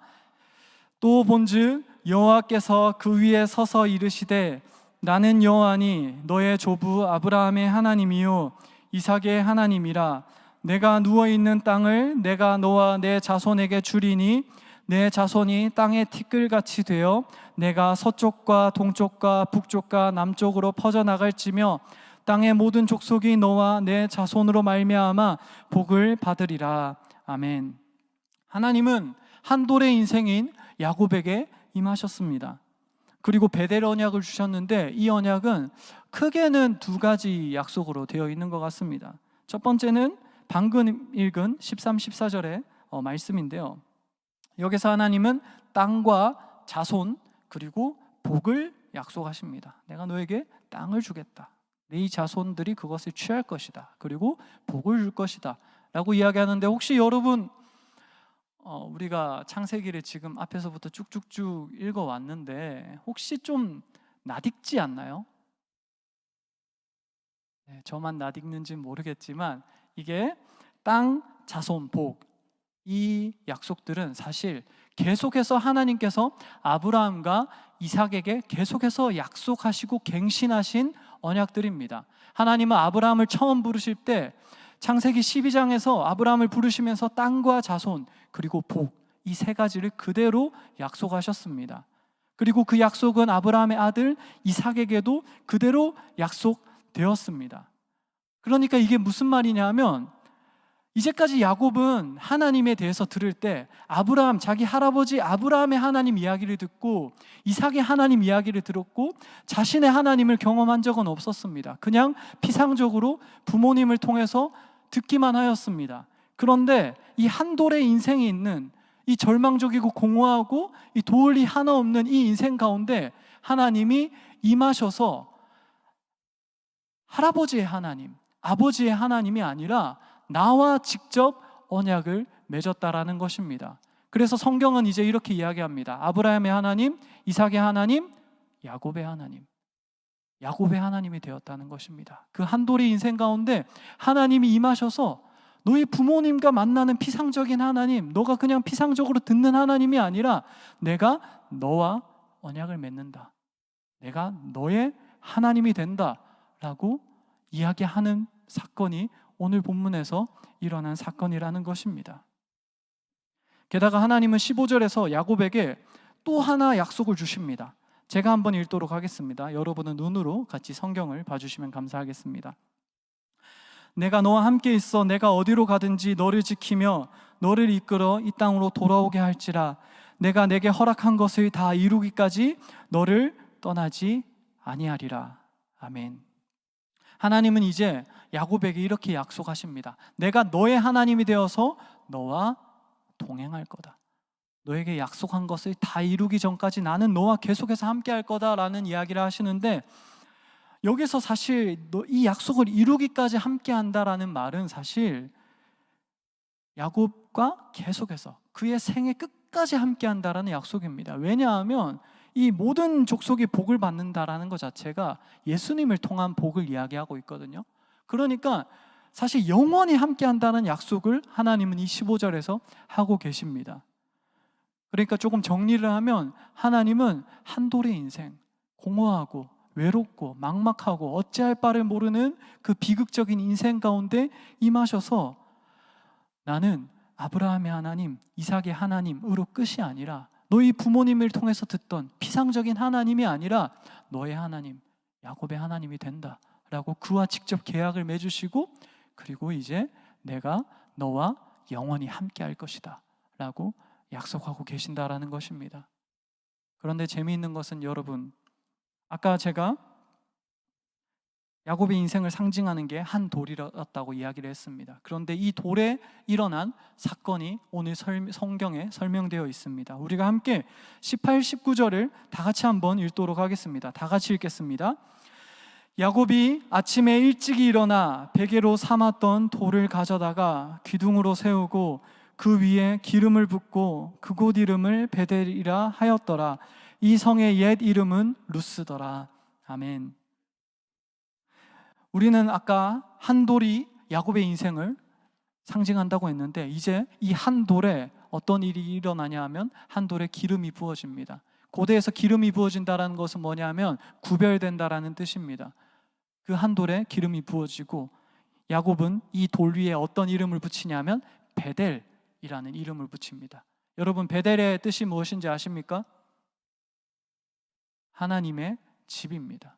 또 본즉 여호와께서 그 위에 서서 이르시되 나는 여호와니 너의 조부 아브라함의 하나님이요 이삭의 하나님이라. 내가 누워있는 땅을 내가 너와 내 자손에게 주리니 내 자손이 땅의 티끌같이 되어 내가 서쪽과 동쪽과 북쪽과 남쪽으로 퍼져나갈지며 땅의 모든 족속이 너와 내 자손으로 말미암아 복을 받으리라. 아멘. 하나님은 한 돌의 인생인 야곱에게 임하셨습니다. 그리고 베델 언약을 주셨는데 이 언약은 크게는 두 가지 약속으로 되어 있는 것 같습니다. 첫 번째는 방금 읽은 13, 14절의 말씀인데요. 여기서 하나님은 땅과 자손 그리고 복을 약속하십니다. 내가 너에게 땅을 주겠다. 네 자손들이 그것을 취할 것이다. 그리고 복을 줄 것이다 라고 이야기하는데 혹시 여러분 우리가 창세기를 지금 앞에서부터 쭉쭉쭉 읽어왔는데 혹시 좀 낯익지 않나요? 네, 저만 낯익는지는 모르겠지만 이게 땅, 자손, 복 이 약속들은 사실 계속해서 하나님께서 아브라함과 이삭에게 계속해서 약속하시고 갱신하신 언약들입니다. 하나님은 아브라함을 처음 부르실 때 창세기 12장에서 아브라함을 부르시면서 땅과 자손 그리고 복 이 세 가지를 그대로 약속하셨습니다. 그리고 그 약속은 아브라함의 아들 이삭에게도 그대로 약속되었습니다. 그러니까 이게 무슨 말이냐면 이제까지 야곱은 하나님에 대해서 들을 때 아브라함, 자기 할아버지 아브라함의 하나님 이야기를 듣고 이삭의 하나님 이야기를 들었고 자신의 하나님을 경험한 적은 없었습니다. 그냥 피상적으로 부모님을 통해서 듣기만 하였습니다. 그런데 이 한 돌의 인생이 있는 이 절망적이고 공허하고 이 도울이 하나 없는 이 인생 가운데 하나님이 임하셔서 할아버지의 하나님, 아버지의 하나님이 아니라 나와 직접 언약을 맺었다라는 것입니다. 그래서 성경은 이제 이렇게 이야기합니다. 아브라함의 하나님, 이삭의 하나님, 야곱의 하나님. 야곱의 하나님이 되었다는 것입니다. 그 한돌의 인생 가운데 하나님이 임하셔서 너희 부모님과 만나는 피상적인 하나님, 너가 그냥 피상적으로 듣는 하나님이 아니라 내가 너와 언약을 맺는다. 내가 너의 하나님이 된다라고 이야기하는 사건이 오늘 본문에서 일어난 사건이라는 것입니다. 게다가 하나님은 15절에서 야곱에게 또 하나 약속을 주십니다. 제가 한번 읽도록 하겠습니다. 여러분은 눈으로 같이 성경을 봐주시면 감사하겠습니다. 내가 너와 함께 있어 내가 어디로 가든지 너를 지키며 너를 이끌어 이 땅으로 돌아오게 할지라. 내가 내게 허락한 것을 다 이루기까지 너를 떠나지 아니하리라. 아멘. 하나님은 이제 야곱에게 이렇게 약속하십니다. 내가 너의 하나님이 되어서 너와 동행할 거다. 너에게 약속한 것을 다 이루기 전까지 나는 너와 계속해서 함께 할 거다라는 이야기를 하시는데 여기서 사실 이 약속을 이루기까지 함께 한다라는 말은 사실 야곱과 계속해서 그의 생애 끝까지 함께 한다라는 약속입니다. 왜냐하면 이 모든 족속이 복을 받는다라는 것 자체가 예수님을 통한 복을 이야기하고 있거든요. 그러니까 사실 영원히 함께 한다는 약속을 하나님은 이 15절에서 하고 계십니다. 그러니까 조금 정리를 하면 하나님은 한돌의 인생, 공허하고 외롭고 막막하고 어찌할 바를 모르는 그 비극적인 인생 가운데 임하셔서 나는 아브라함의 하나님, 이삭의 하나님으로 끝이 아니라 너희 부모님을 통해서 듣던 피상적인 하나님이 아니라 너의 하나님, 야곱의 하나님이 된다라고 그와 직접 계약을 맺으시고, 그리고 이제 내가 너와 영원히 함께 할 것이다 라고 약속하고 계신다라는 것입니다. 그런데 재미있는 것은 여러분, 아까 제가 야곱의 인생을 상징하는 게 한 돌이었다고 이야기를 했습니다. 그런데 이 돌에 일어난 사건이 오늘 성경에 설명되어 있습니다. 우리가 함께 18, 19절을 다 같이 한번 읽도록 하겠습니다. 다 같이 읽겠습니다. 야곱이 아침에 일찍이 일어나 베개로 삼았던 돌을 가져다가 기둥으로 세우고 그 위에 기름을 붓고 그곳 이름을 베델이라 하였더라. 이 성의 옛 이름은 루스더라. 아멘. 우리는 아까 한 돌이 야곱의 인생을 상징한다고 했는데, 이제 이 한 돌에 어떤 일이 일어나냐 하면 한 돌에 기름이 부어집니다. 고대에서 기름이 부어진다는 것은 뭐냐면 구별된다라는 뜻입니다. 그 한 돌에 기름이 부어지고 야곱은 이 돌 위에 어떤 이름을 붙이냐면 베델이라는 이름을 붙입니다. 여러분, 베델의 뜻이 무엇인지 아십니까? 하나님의 집입니다.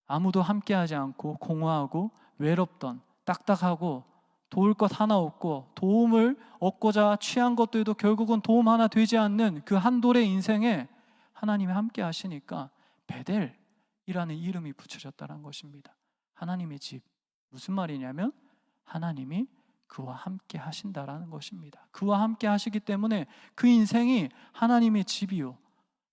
아무도 함께하지 않고 공허하고 외롭던, 딱딱하고 도울 것 하나 없고 도움을 얻고자 취한 것들도 결국은 도움 하나 되지 않는 그 한 돌의 인생에 하나님이 함께 하시니까 베델이라는 이름이 붙여졌다는 것입니다. 하나님의 집. 무슨 말이냐면 하나님이 그와 함께 하신다라는 것입니다. 그와 함께 하시기 때문에 그 인생이 하나님의 집이요,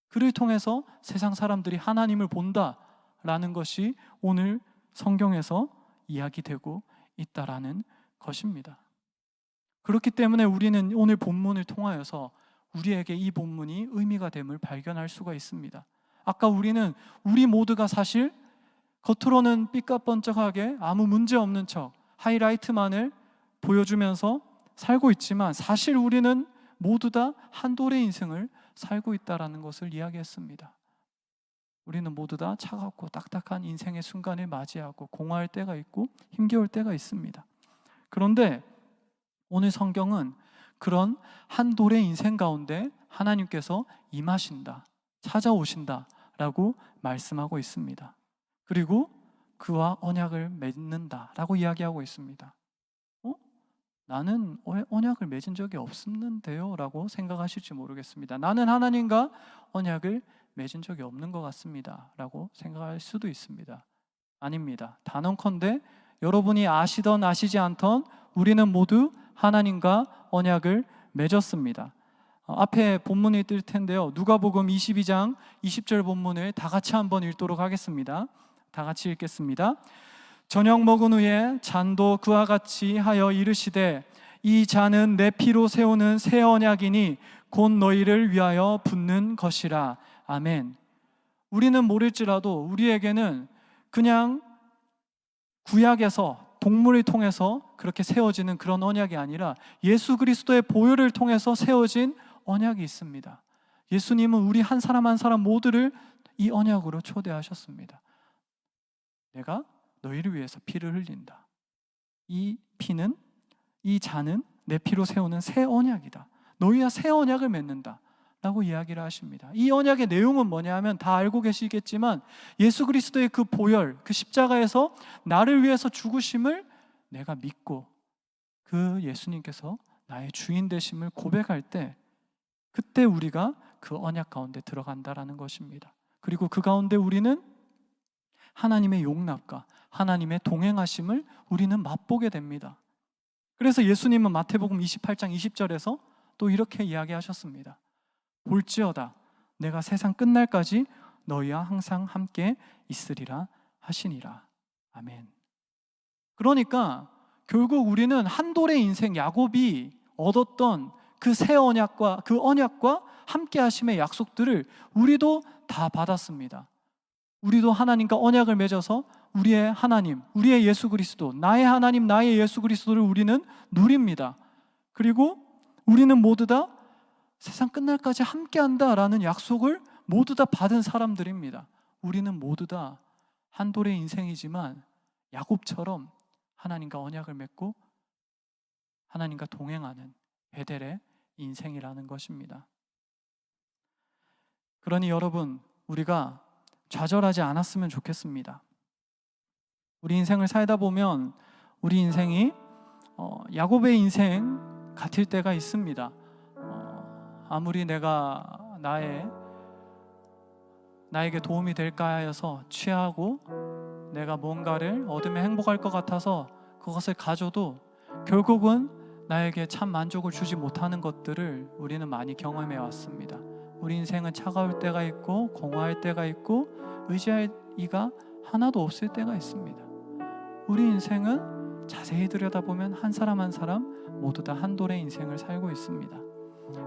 그를 통해서 세상 사람들이 하나님을 본다라는 것이 오늘 성경에서 이야기되고 있다라는 것입니다. 그렇기 때문에 우리는 오늘 본문을 통하여서 우리에게 이 본문이 의미가 됨을 발견할 수가 있습니다. 아까 우리 모두가 사실 겉으로는 삐까뻔쩍하게 아무 문제 없는 척 하이라이트만을 보여주면서 살고 있지만 사실 우리는 모두 다 한 돌의 인생을 살고 있다는 것을 이야기했습니다. 우리는 모두 다 차갑고 딱딱한 인생의 순간을 맞이하고 공허할 때가 있고 힘겨울 때가 있습니다. 그런데 오늘 성경은 그런 한 돌의 인생 가운데 하나님께서 임하신다, 찾아오신다라고 말씀하고 있습니다. 그리고 그와 언약을 맺는다라고 이야기하고 있습니다. 나는 언약을 맺은 적이 없는데요 라고 생각하실지 모르겠습니다. 나는 하나님과 언약을 맺은 적이 없는 것 같습니다 라고 생각할 수도 있습니다. 아닙니다. 단언컨대 여러분이 아시던 아시지 않던 우리는 모두 하나님과 언약을 맺었습니다. 앞에 본문이 뜰 텐데요, 누가복음 22장 20절 본문을 다 같이 한번 읽도록 하겠습니다. 다 같이 읽겠습니다. 저녁 먹은 후에 잔도 그와 같이 하여 이르시되 이 잔은 내 피로 세우는 새 언약이니 곧 너희를 위하여 붓는 것이라. 아멘. 우리는 모를지라도 우리에게는 그냥 구약에서 동물을 통해서 그렇게 세워지는 그런 언약이 아니라 예수 그리스도의 보혈을 통해서 세워진 언약이 있습니다. 예수님은 우리 한 사람 한 사람 모두를 이 언약으로 초대하셨습니다. 내가 너희를 위해서 피를 흘린다. 이 피는, 이 잔은 내 피로 세우는 새 언약이다. 너희와 새 언약을 맺는다 라고 이야기를 하십니다. 이 언약의 내용은 뭐냐 하면 다 알고 계시겠지만 예수 그리스도의 그 보혈, 그 십자가에서 나를 위해서 죽으심을 내가 믿고 그 예수님께서 나의 주인 되심을 고백할 때, 그때 우리가 그 언약 가운데 들어간다라는 것입니다. 그리고 그 가운데 우리는 하나님의 용납과 하나님의 동행하심을 우리는 맛보게 됩니다. 그래서 예수님은 마태복음 28장 20절에서 또 이렇게 이야기하셨습니다. 볼지어다 내가 세상 끝날까지 너희와 항상 함께 있으리라. 하시니라. 아멘. 그러니까 결국 우리는 한 돌의 인생, 야곱이 얻었던 그 새 언약과 그 언약과 함께 하심의 약속들을 우리도 다 받았습니다. 우리도 하나님과 언약을 맺어서 우리의 하나님, 우리의 예수 그리스도, 나의 하나님, 나의 예수 그리스도를 우리는 누립니다. 그리고 우리는 모두 다 세상 끝날까지 함께한다라는 약속을 모두 다 받은 사람들입니다. 우리는 모두 다 한 돌의 인생이지만 야곱처럼 하나님과 언약을 맺고 하나님과 동행하는 베델의 인생이라는 것입니다. 그러니 여러분, 우리가 좌절하지 않았으면 좋겠습니다. 우리 인생을 살다 보면 우리 인생이 야곱의 인생 같을 때가 있습니다. 아무리 내가 나에게 도움이 될까 하여서 취하고 내가 뭔가를 얻으면 행복할 것 같아서 그것을 가져도 결국은 나에게 참 만족을 주지 못하는 것들을 우리는 많이 경험해 왔습니다. 우리 인생은 차가울 때가 있고 공허할 때가 있고 의지할 이가 하나도 없을 때가 있습니다. 우리 인생은 자세히 들여다보면 한 사람 한 사람 모두 다 한 돌의 인생을 살고 있습니다.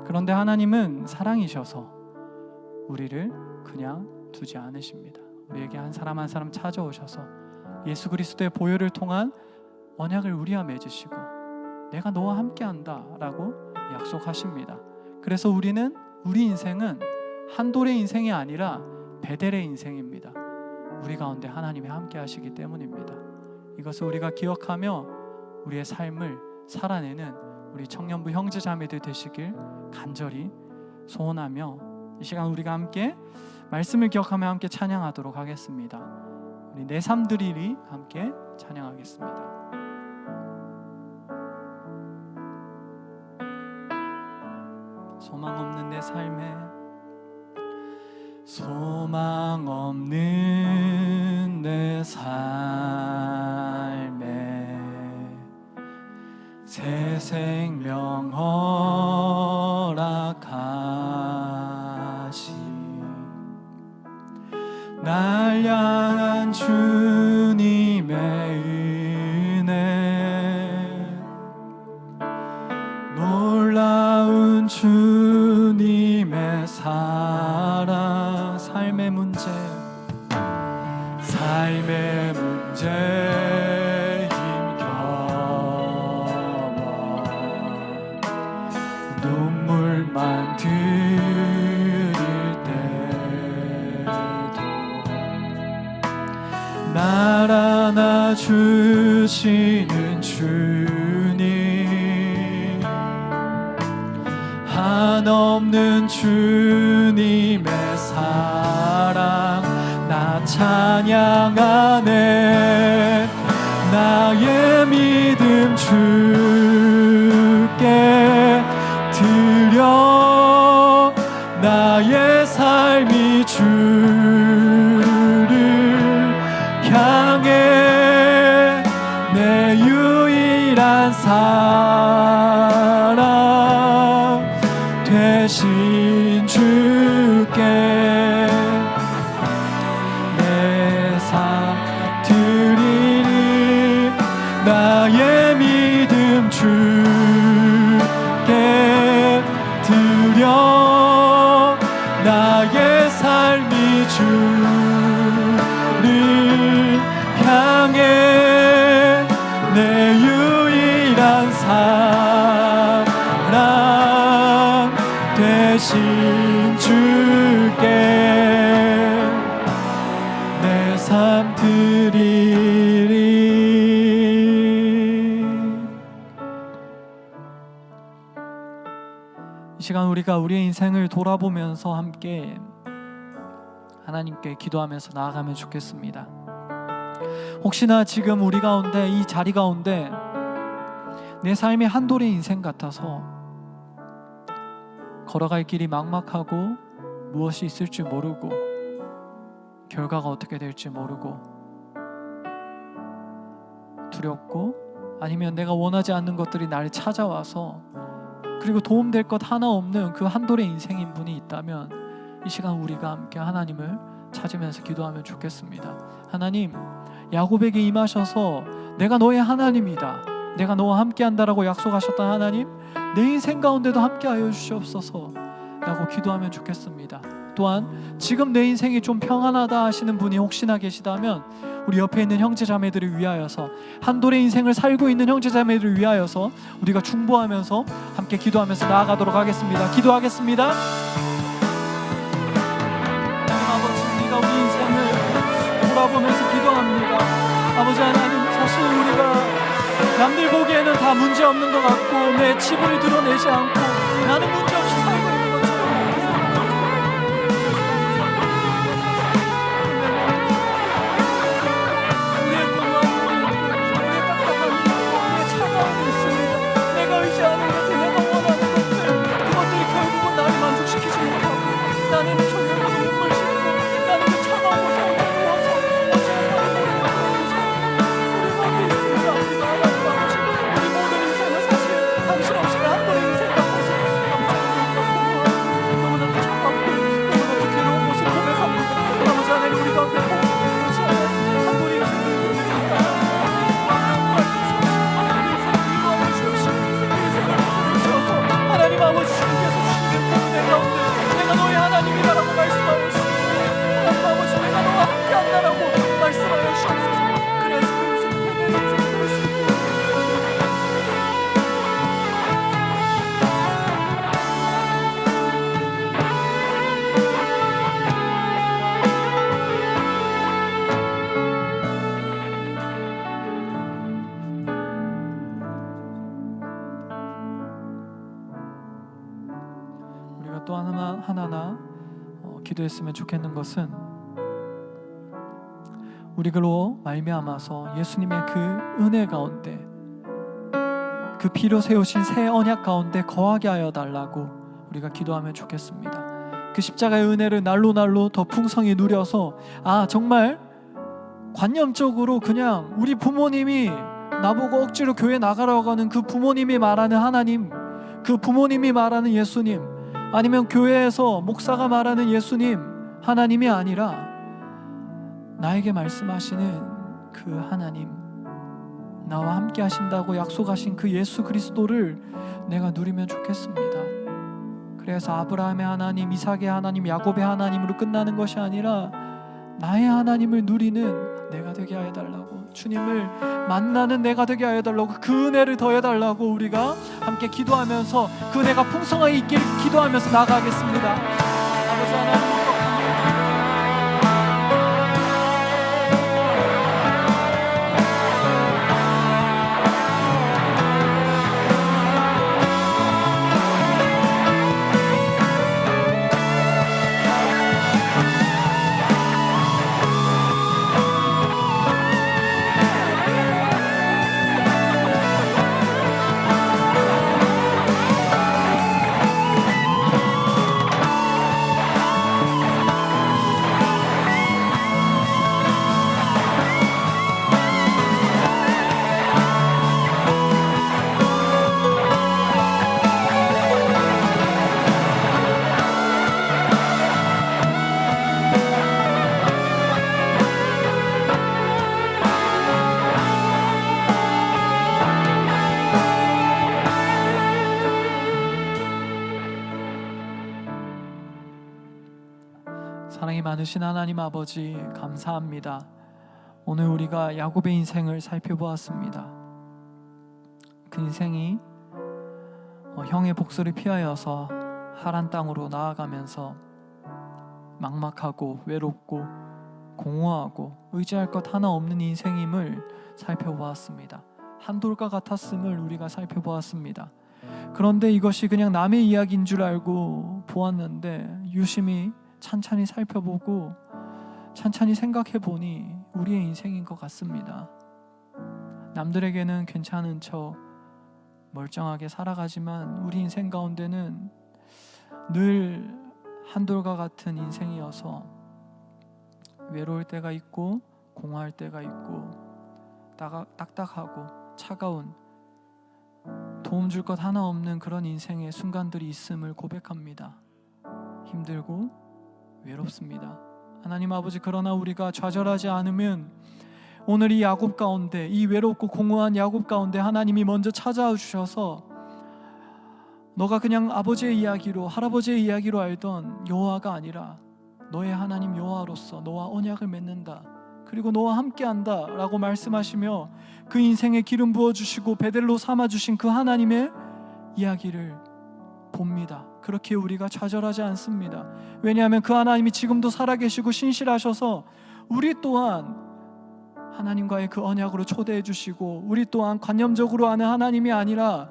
그런데 하나님은 사랑이셔서 우리를 그냥 두지 않으십니다. 우리에게 한 사람 한 사람 찾아오셔서 예수 그리스도의 보혈을 통한 언약을 우리와 맺으시고 내가 너와 함께한다 라고 약속하십니다. 그래서 우리 인생은 한 돌의 인생이 아니라 베델의 인생입니다. 우리 가운데 하나님이 함께 하시기 때문입니다. 이것을 우리가 기억하며 우리의 삶을 살아내는 우리 청년부 형제자매들 되시길 간절히 소원하며 이 시간 우리가 함께 말씀을 기억하며 함께 찬양하도록 하겠습니다. 우리 내 삶들이리 함께 찬양하겠습니다. 소망 없는 내 삶에 소망 없는 내 삶에 새 생명 허락하신 날 향한 주님의 은혜 놀라운 주님의 사랑 삶의 문제 힘겨워 눈물만 흘릴 때도 날 안아주시는 주님 한없는 주님의 사랑 나 찬양하네 나의 믿음 주께 드려 나의 삶이 주를 향해 내 유일한 사랑 되신 주께 내 삶 드리리 나의 믿음 주께 드려 나의 삶이 주를 향해 내 유일한 사랑 되신 주께 내 삶 드리리. 이 시간 우리가 우리의 인생을 돌아보면서 함께 하나님께 기도하면서 나아가면 좋겠습니다. 혹시나 지금 우리 가운데 이 자리 가운데 내 삶이 한 돌의 인생 같아서 걸어갈 길이 막막하고 무엇이 있을지 모르고 결과가 어떻게 될지 모르고 두렵고 아니면 내가 원하지 않는 것들이 나를 찾아와서 그리고 도움될 것 하나 없는 그 한 돌의 인생인 분이 있다면 이 시간 우리가 함께 하나님을 찾으면서 기도하면 좋겠습니다. 하나님, 야곱에게 임하셔서 내가 너의 하나님이다, 내가 너와 함께한다라고 약속하셨던 하나님, 내 인생 가운데도 함께하여 주시옵소서 라고 기도하면 좋겠습니다. 또한 지금 내 인생이 좀 평안하다 하시는 분이 혹시나 계시다면 우리 옆에 있는 형제자매들을 위하여서, 한돌의 인생을 살고 있는 형제자매들을 위하여서 우리가 중보하면서 함께 기도하면서 나아가도록 하겠습니다. 기도하겠습니다. 하나님 아버지, 우리가 우리 인생을 돌아보면서 기도합니다. 아버지 하나님, 사실 우리가 남들 보기에는 다 문제없는 것 같고 내 치부를 드러내지 않고 나는 문제없이 살고 있는 것처럼 우리의 공허함이, 우리의 딱딱함이, 우리의 차가움이 있습니다. 내가 의지하는 것들, 내가 원하는 것들, 그것들이 결국은 나를 만족시키지 못하고 나는 결국은 눈물 씻고 나는 그 차가운 곳에 누워서 우리 마음에 있습니다. 우리 하나님 아버지, 우리 모든 인생은 사실 당신 없이는 한 번의 인생 같아서 너무나도 차갑고 너무나도 괴로운 모습 고백합니다. 아버지 하나님, 우리 가운데 그렇지 않아요. 한 번의 인생을 누리니까 하나님 아버지, 주님께서 주시는 그 은혜 가운데 내가 너의 하나님이라고 말씀하여 주시고, 하나님 아버지, 내가 너와 함께한다라고 말씀하여 주옵소서. 그래서 그 인생, 내 인생 그럴 수 있도록 우리가 또 하나하나 기도했으면 좋겠는 것은 우리로 말미암아서 예수님의 그 은혜 가운데, 그 피로 세우신 새 언약 가운데 거하게 하여 달라고 우리가 기도하면 좋겠습니다. 그 십자가의 은혜를 날로 더 풍성히 누려서 정말 관념적으로 그냥 우리 부모님이 나보고 억지로 교회 나가라고 하는 그 부모님이 말하는 하나님, 그 부모님이 말하는 예수님, 아니면 교회에서 목사가 말하는 예수님, 하나님이 아니라 나에게 말씀하시는 그 하나님, 나와 함께 하신다고 약속하신 그 예수 그리스도를 내가 누리면 좋겠습니다. 그래서 아브라함의 하나님, 이삭의 하나님, 야곱의 하나님으로 끝나는 것이 아니라 나의 하나님을 누리는 내가 되게 하여 달라고, 주님을 만나는 내가 되게 하여 달라고, 그 은혜를 더해 달라고 우리가 함께 기도하면서 그 은혜가 풍성하게 있길 기도하면서 나가겠습니다. 아버지 하나님, 사랑이 많으신 하나님 아버지, 감사합니다. 오늘 우리가 야곱의 인생을 살펴보았습니다. 그 인생이 형의 복수를 피하여서 하란 땅으로 나아가면서 막막하고 외롭고 공허하고 의지할 것 하나 없는 인생임을 살펴보았습니다. 한돌과 같았음을 우리가 살펴보았습니다. 그런데 이것이 그냥 남의 이야기인 줄 알고 보았는데 유심히 찬찬히 살펴보고 찬찬히 생각해 보니 우리의 인생인 것 같습니다. 남들에게는 괜찮은 척 멀쩡하게 살아가지만 우리 인생 가운데는 늘 한돌과 같은 인생이어서 외로울 때가 있고 공허할 때가 있고 딱딱하고 차가운, 도움 줄 것 하나 없는 그런 인생의 순간들이 있음을 고백합니다. 힘들고 외롭습니다. 하나님 아버지, 그러나 우리가 좌절하지 않으면 오늘 이 야곱 가운데, 이 외롭고 공허한 야곱 가운데 하나님이 먼저 찾아와 주셔서 너가 그냥 아버지의 이야기로, 할아버지의 이야기로 알던 여호와가 아니라 너의 하나님 여호와로서 너와 언약을 맺는다, 그리고 너와 함께한다 라고 말씀하시며 그 인생에 기름 부어주시고 베델로 삼아주신 그 하나님의 이야기를 봅니다. 그렇게 우리가 좌절하지 않습니다. 왜냐하면 그 하나님이 지금도 살아계시고 신실하셔서 우리 또한 하나님과의 그 언약으로 초대해 주시고, 우리 또한 관념적으로 아는 하나님이 아니라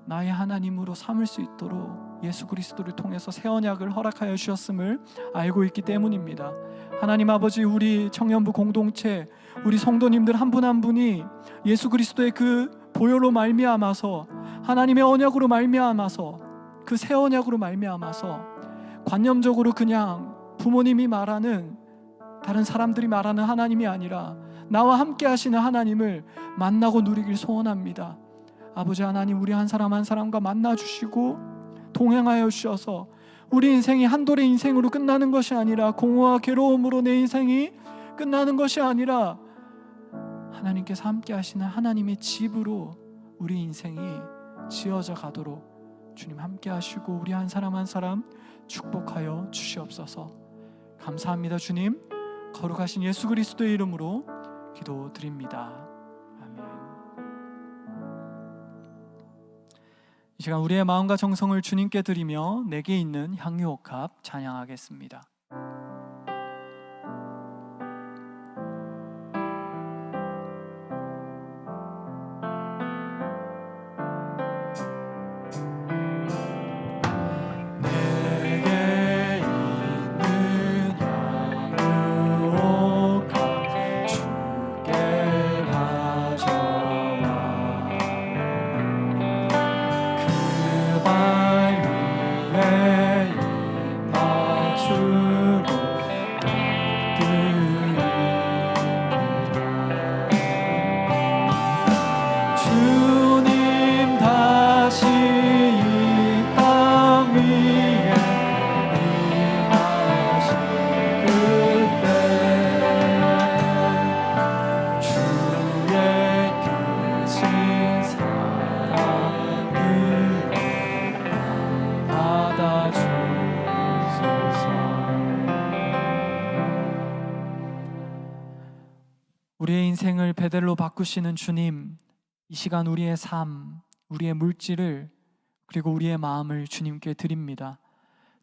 나의 하나님으로 삼을 수 있도록 예수 그리스도를 통해서 새 언약을 허락하여 주셨음을 알고 있기 때문입니다. 하나님 아버지, 우리 청년부 공동체, 우리 성도님들 한 분 한 분이 예수 그리스도의 그 보혈로 말미암아서, 하나님의 언약으로 말미암아서, 그 새 언약으로 말미암아서 관념적으로 그냥 부모님이 말하는, 다른 사람들이 말하는 하나님이 아니라 나와 함께 하시는 하나님을 만나고 누리길 소원합니다. 아버지 하나님, 우리 한 사람 한 사람과 만나주시고 동행하여 주셔서 우리 인생이 한돌의 인생으로 끝나는 것이 아니라, 공허와 괴로움으로 내 인생이 끝나는 것이 아니라 하나님께서 함께 하시는 하나님의 집으로 우리 인생이 지어져 가도록 주님 함께 하시고 우리 한 사람 한 사람 축복하여 주시옵소서. 감사합니다. 주님, 거룩하신 예수 그리스도의 이름으로 기도드립니다. 아멘. 이 시간 우리의 마음과 정성을 주님께 드리며 내게 있는 향유옥합 찬양하겠습니다. 우리의 인생을 베델로 바꾸시는 주님, 이 시간 우리의 삶, 우리의 물질을, 그리고 우리의 마음을 주님께 드립니다.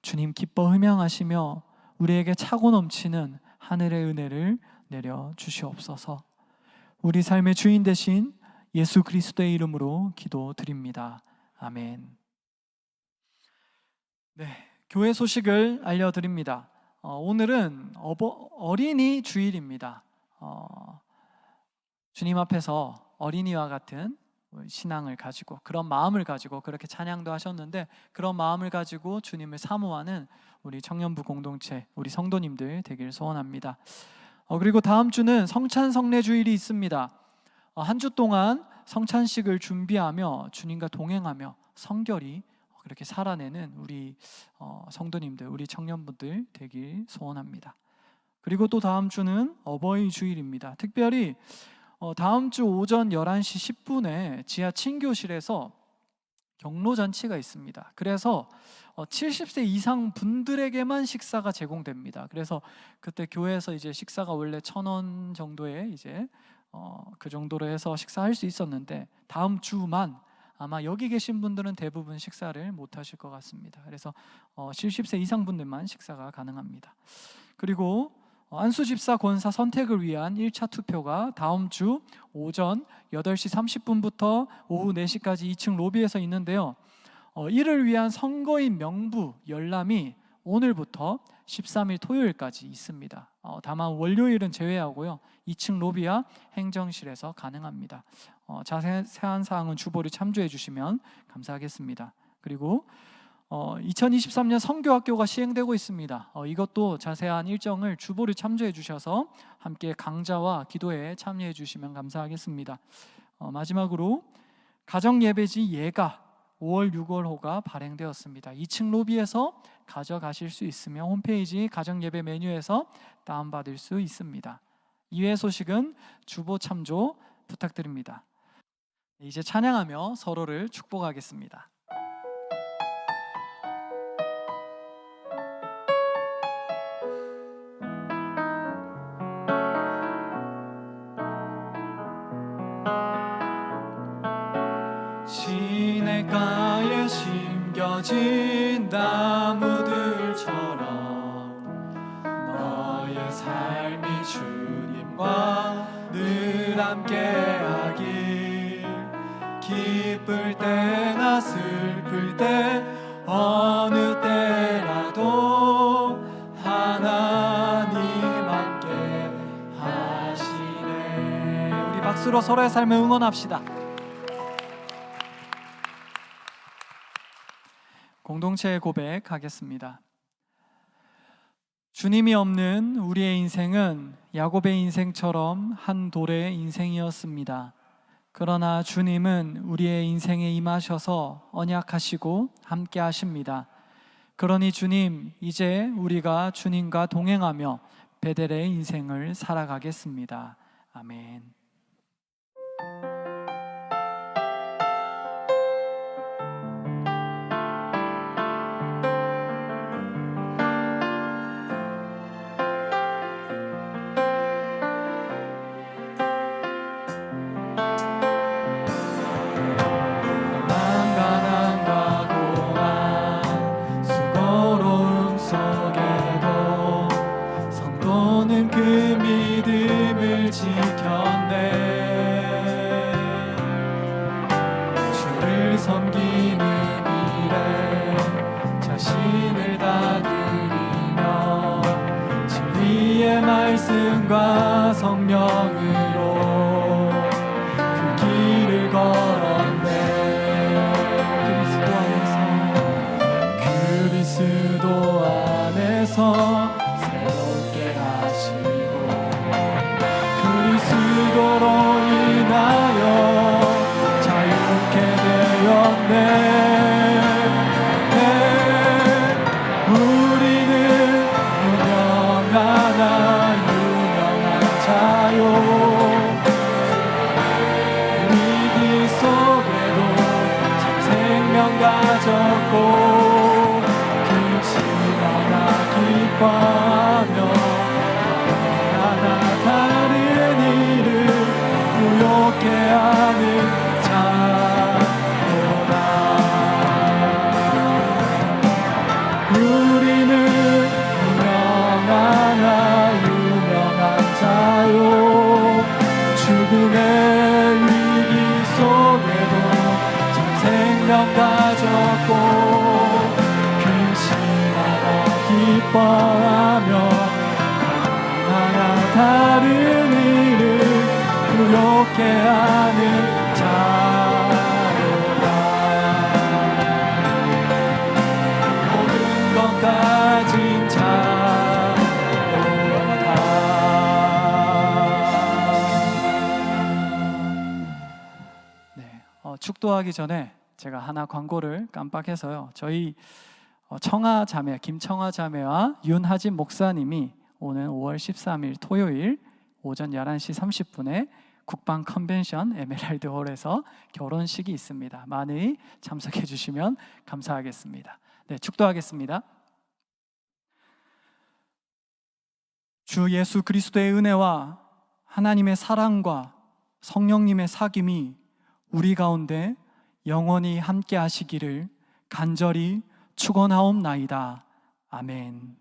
주님, 기뻐 흠양하시며 우리에게 차고 넘치는 하늘의 은혜를 내려 주시옵소서. 우리 삶의 주인 되신 예수 그리스도의 이름으로 기도드립니다. 아멘. 네, 교회 소식을 알려드립니다. 오늘은 어린이 주일입니다. 주님 앞에서 어린이와 같은 신앙을 가지고, 그런 마음을 가지고 그렇게 찬양도 하셨는데, 그런 마음을 가지고 주님을 사모하는 우리 청년부 공동체, 우리 성도님들 되길 소원합니다. 그리고 다음 주는 성찬 성례 주일이 있습니다. 한 주 동안 성찬식을 준비하며 주님과 동행하며 성결히 그렇게 살아내는 우리 성도님들, 우리 청년분들 되길 소원합니다. 그리고 또 다음 주는 어버이 주일입니다. 특별히 다음 주 오전 11시 10분에 지하 친교실에서 경로잔치가 있습니다. 그래서 70세 이상 분들에게만 식사가 제공됩니다. 그래서 그때 교회에서 이제 식사가 원래 1,000원 정도에 이제 그 정도로 해서 식사할 수 있었는데, 다음 주만 아마 여기 계신 분들은 대부분 식사를 못 하실 것 같습니다. 그래서 70세 이상 분들만 식사가 가능합니다. 그리고 안수 집사 권사 선택을 위한 1차 투표가 다음 주 오전 8시 30분부터 오후 4시까지 2층 로비에서 있는데요. 이를 위한 선거인 명부 열람이 오늘부터 13일 토요일까지 있습니다. 다만 월요일은 제외하고요, 2층 로비와 행정실에서 가능합니다. 자세한 사항은 주보를 참조해 주시면 감사하겠습니다. 그리고 2023년 선교학교가 시행되고 있습니다. 이것도 자세한 일정을 주보를 참조해 주셔서 함께 강좌와 기도에 참여해 주시면 감사하겠습니다. 마지막으로 가정예배지 예가 5월 6월호가 발행되었습니다. 2층 로비에서 가져가실 수 있으며 홈페이지 가정예배 메뉴에서 다운받을 수 있습니다. 이외의 소식은 주보 참조 부탁드립니다. 이제 찬양하며 서로를 축복하겠습니다. 시냇가에 심겨진 나무들처럼 너의 삶이 주님과 늘 함께하길 기쁠 때나 슬플 때 어느 때라도 하나님 함께 하시네. 우리 박수로 서로의 삶을 응원합시다. 공동체의 고백하겠습니다. 주님이 없는 우리의 인생은 야곱의 인생처럼 한 돌의 인생이었습니다. 그러나 주님은 우리의 인생에 임하셔서 언약하시고 함께 하십니다. 그러니 주님, 이제 우리가 주님과 동행하며 베델의 인생을 살아가겠습니다. 아멘. 말씀과 성령으로 그 길을 걸었네. 그리스도 안에서 새롭게 하시고 그리스도로 인하여 자유케 되었네. 가졌고 그 시간아 기뻐하며 하나 다른 일을 부욕해 하는 자로다. 우리는 유명한 자요 죽음의 위기 속에도 생명 가졌고 그 시간아 기뻐하며 하나 다른 일을 부욕해 하는 자로다. 모든 것 가진 자로다. 네, 축도하기 전에 제가 하나 광고를 깜빡해서요. 저희 청아 자매, 김청아 자매와 윤하진 목사님이 오는 5월 13일 토요일 오전 11시 30분에 국방 컨벤션 에메랄드 홀에서 결혼식이 있습니다. 많이 참석해 주시면 감사하겠습니다. 네, 축도하겠습니다. 주 예수 그리스도의 은혜와 하나님의 사랑과 성령님의 사귐이 우리 가운데 영원히 함께 하시기를 간절히 축원하옵나이다. 아멘.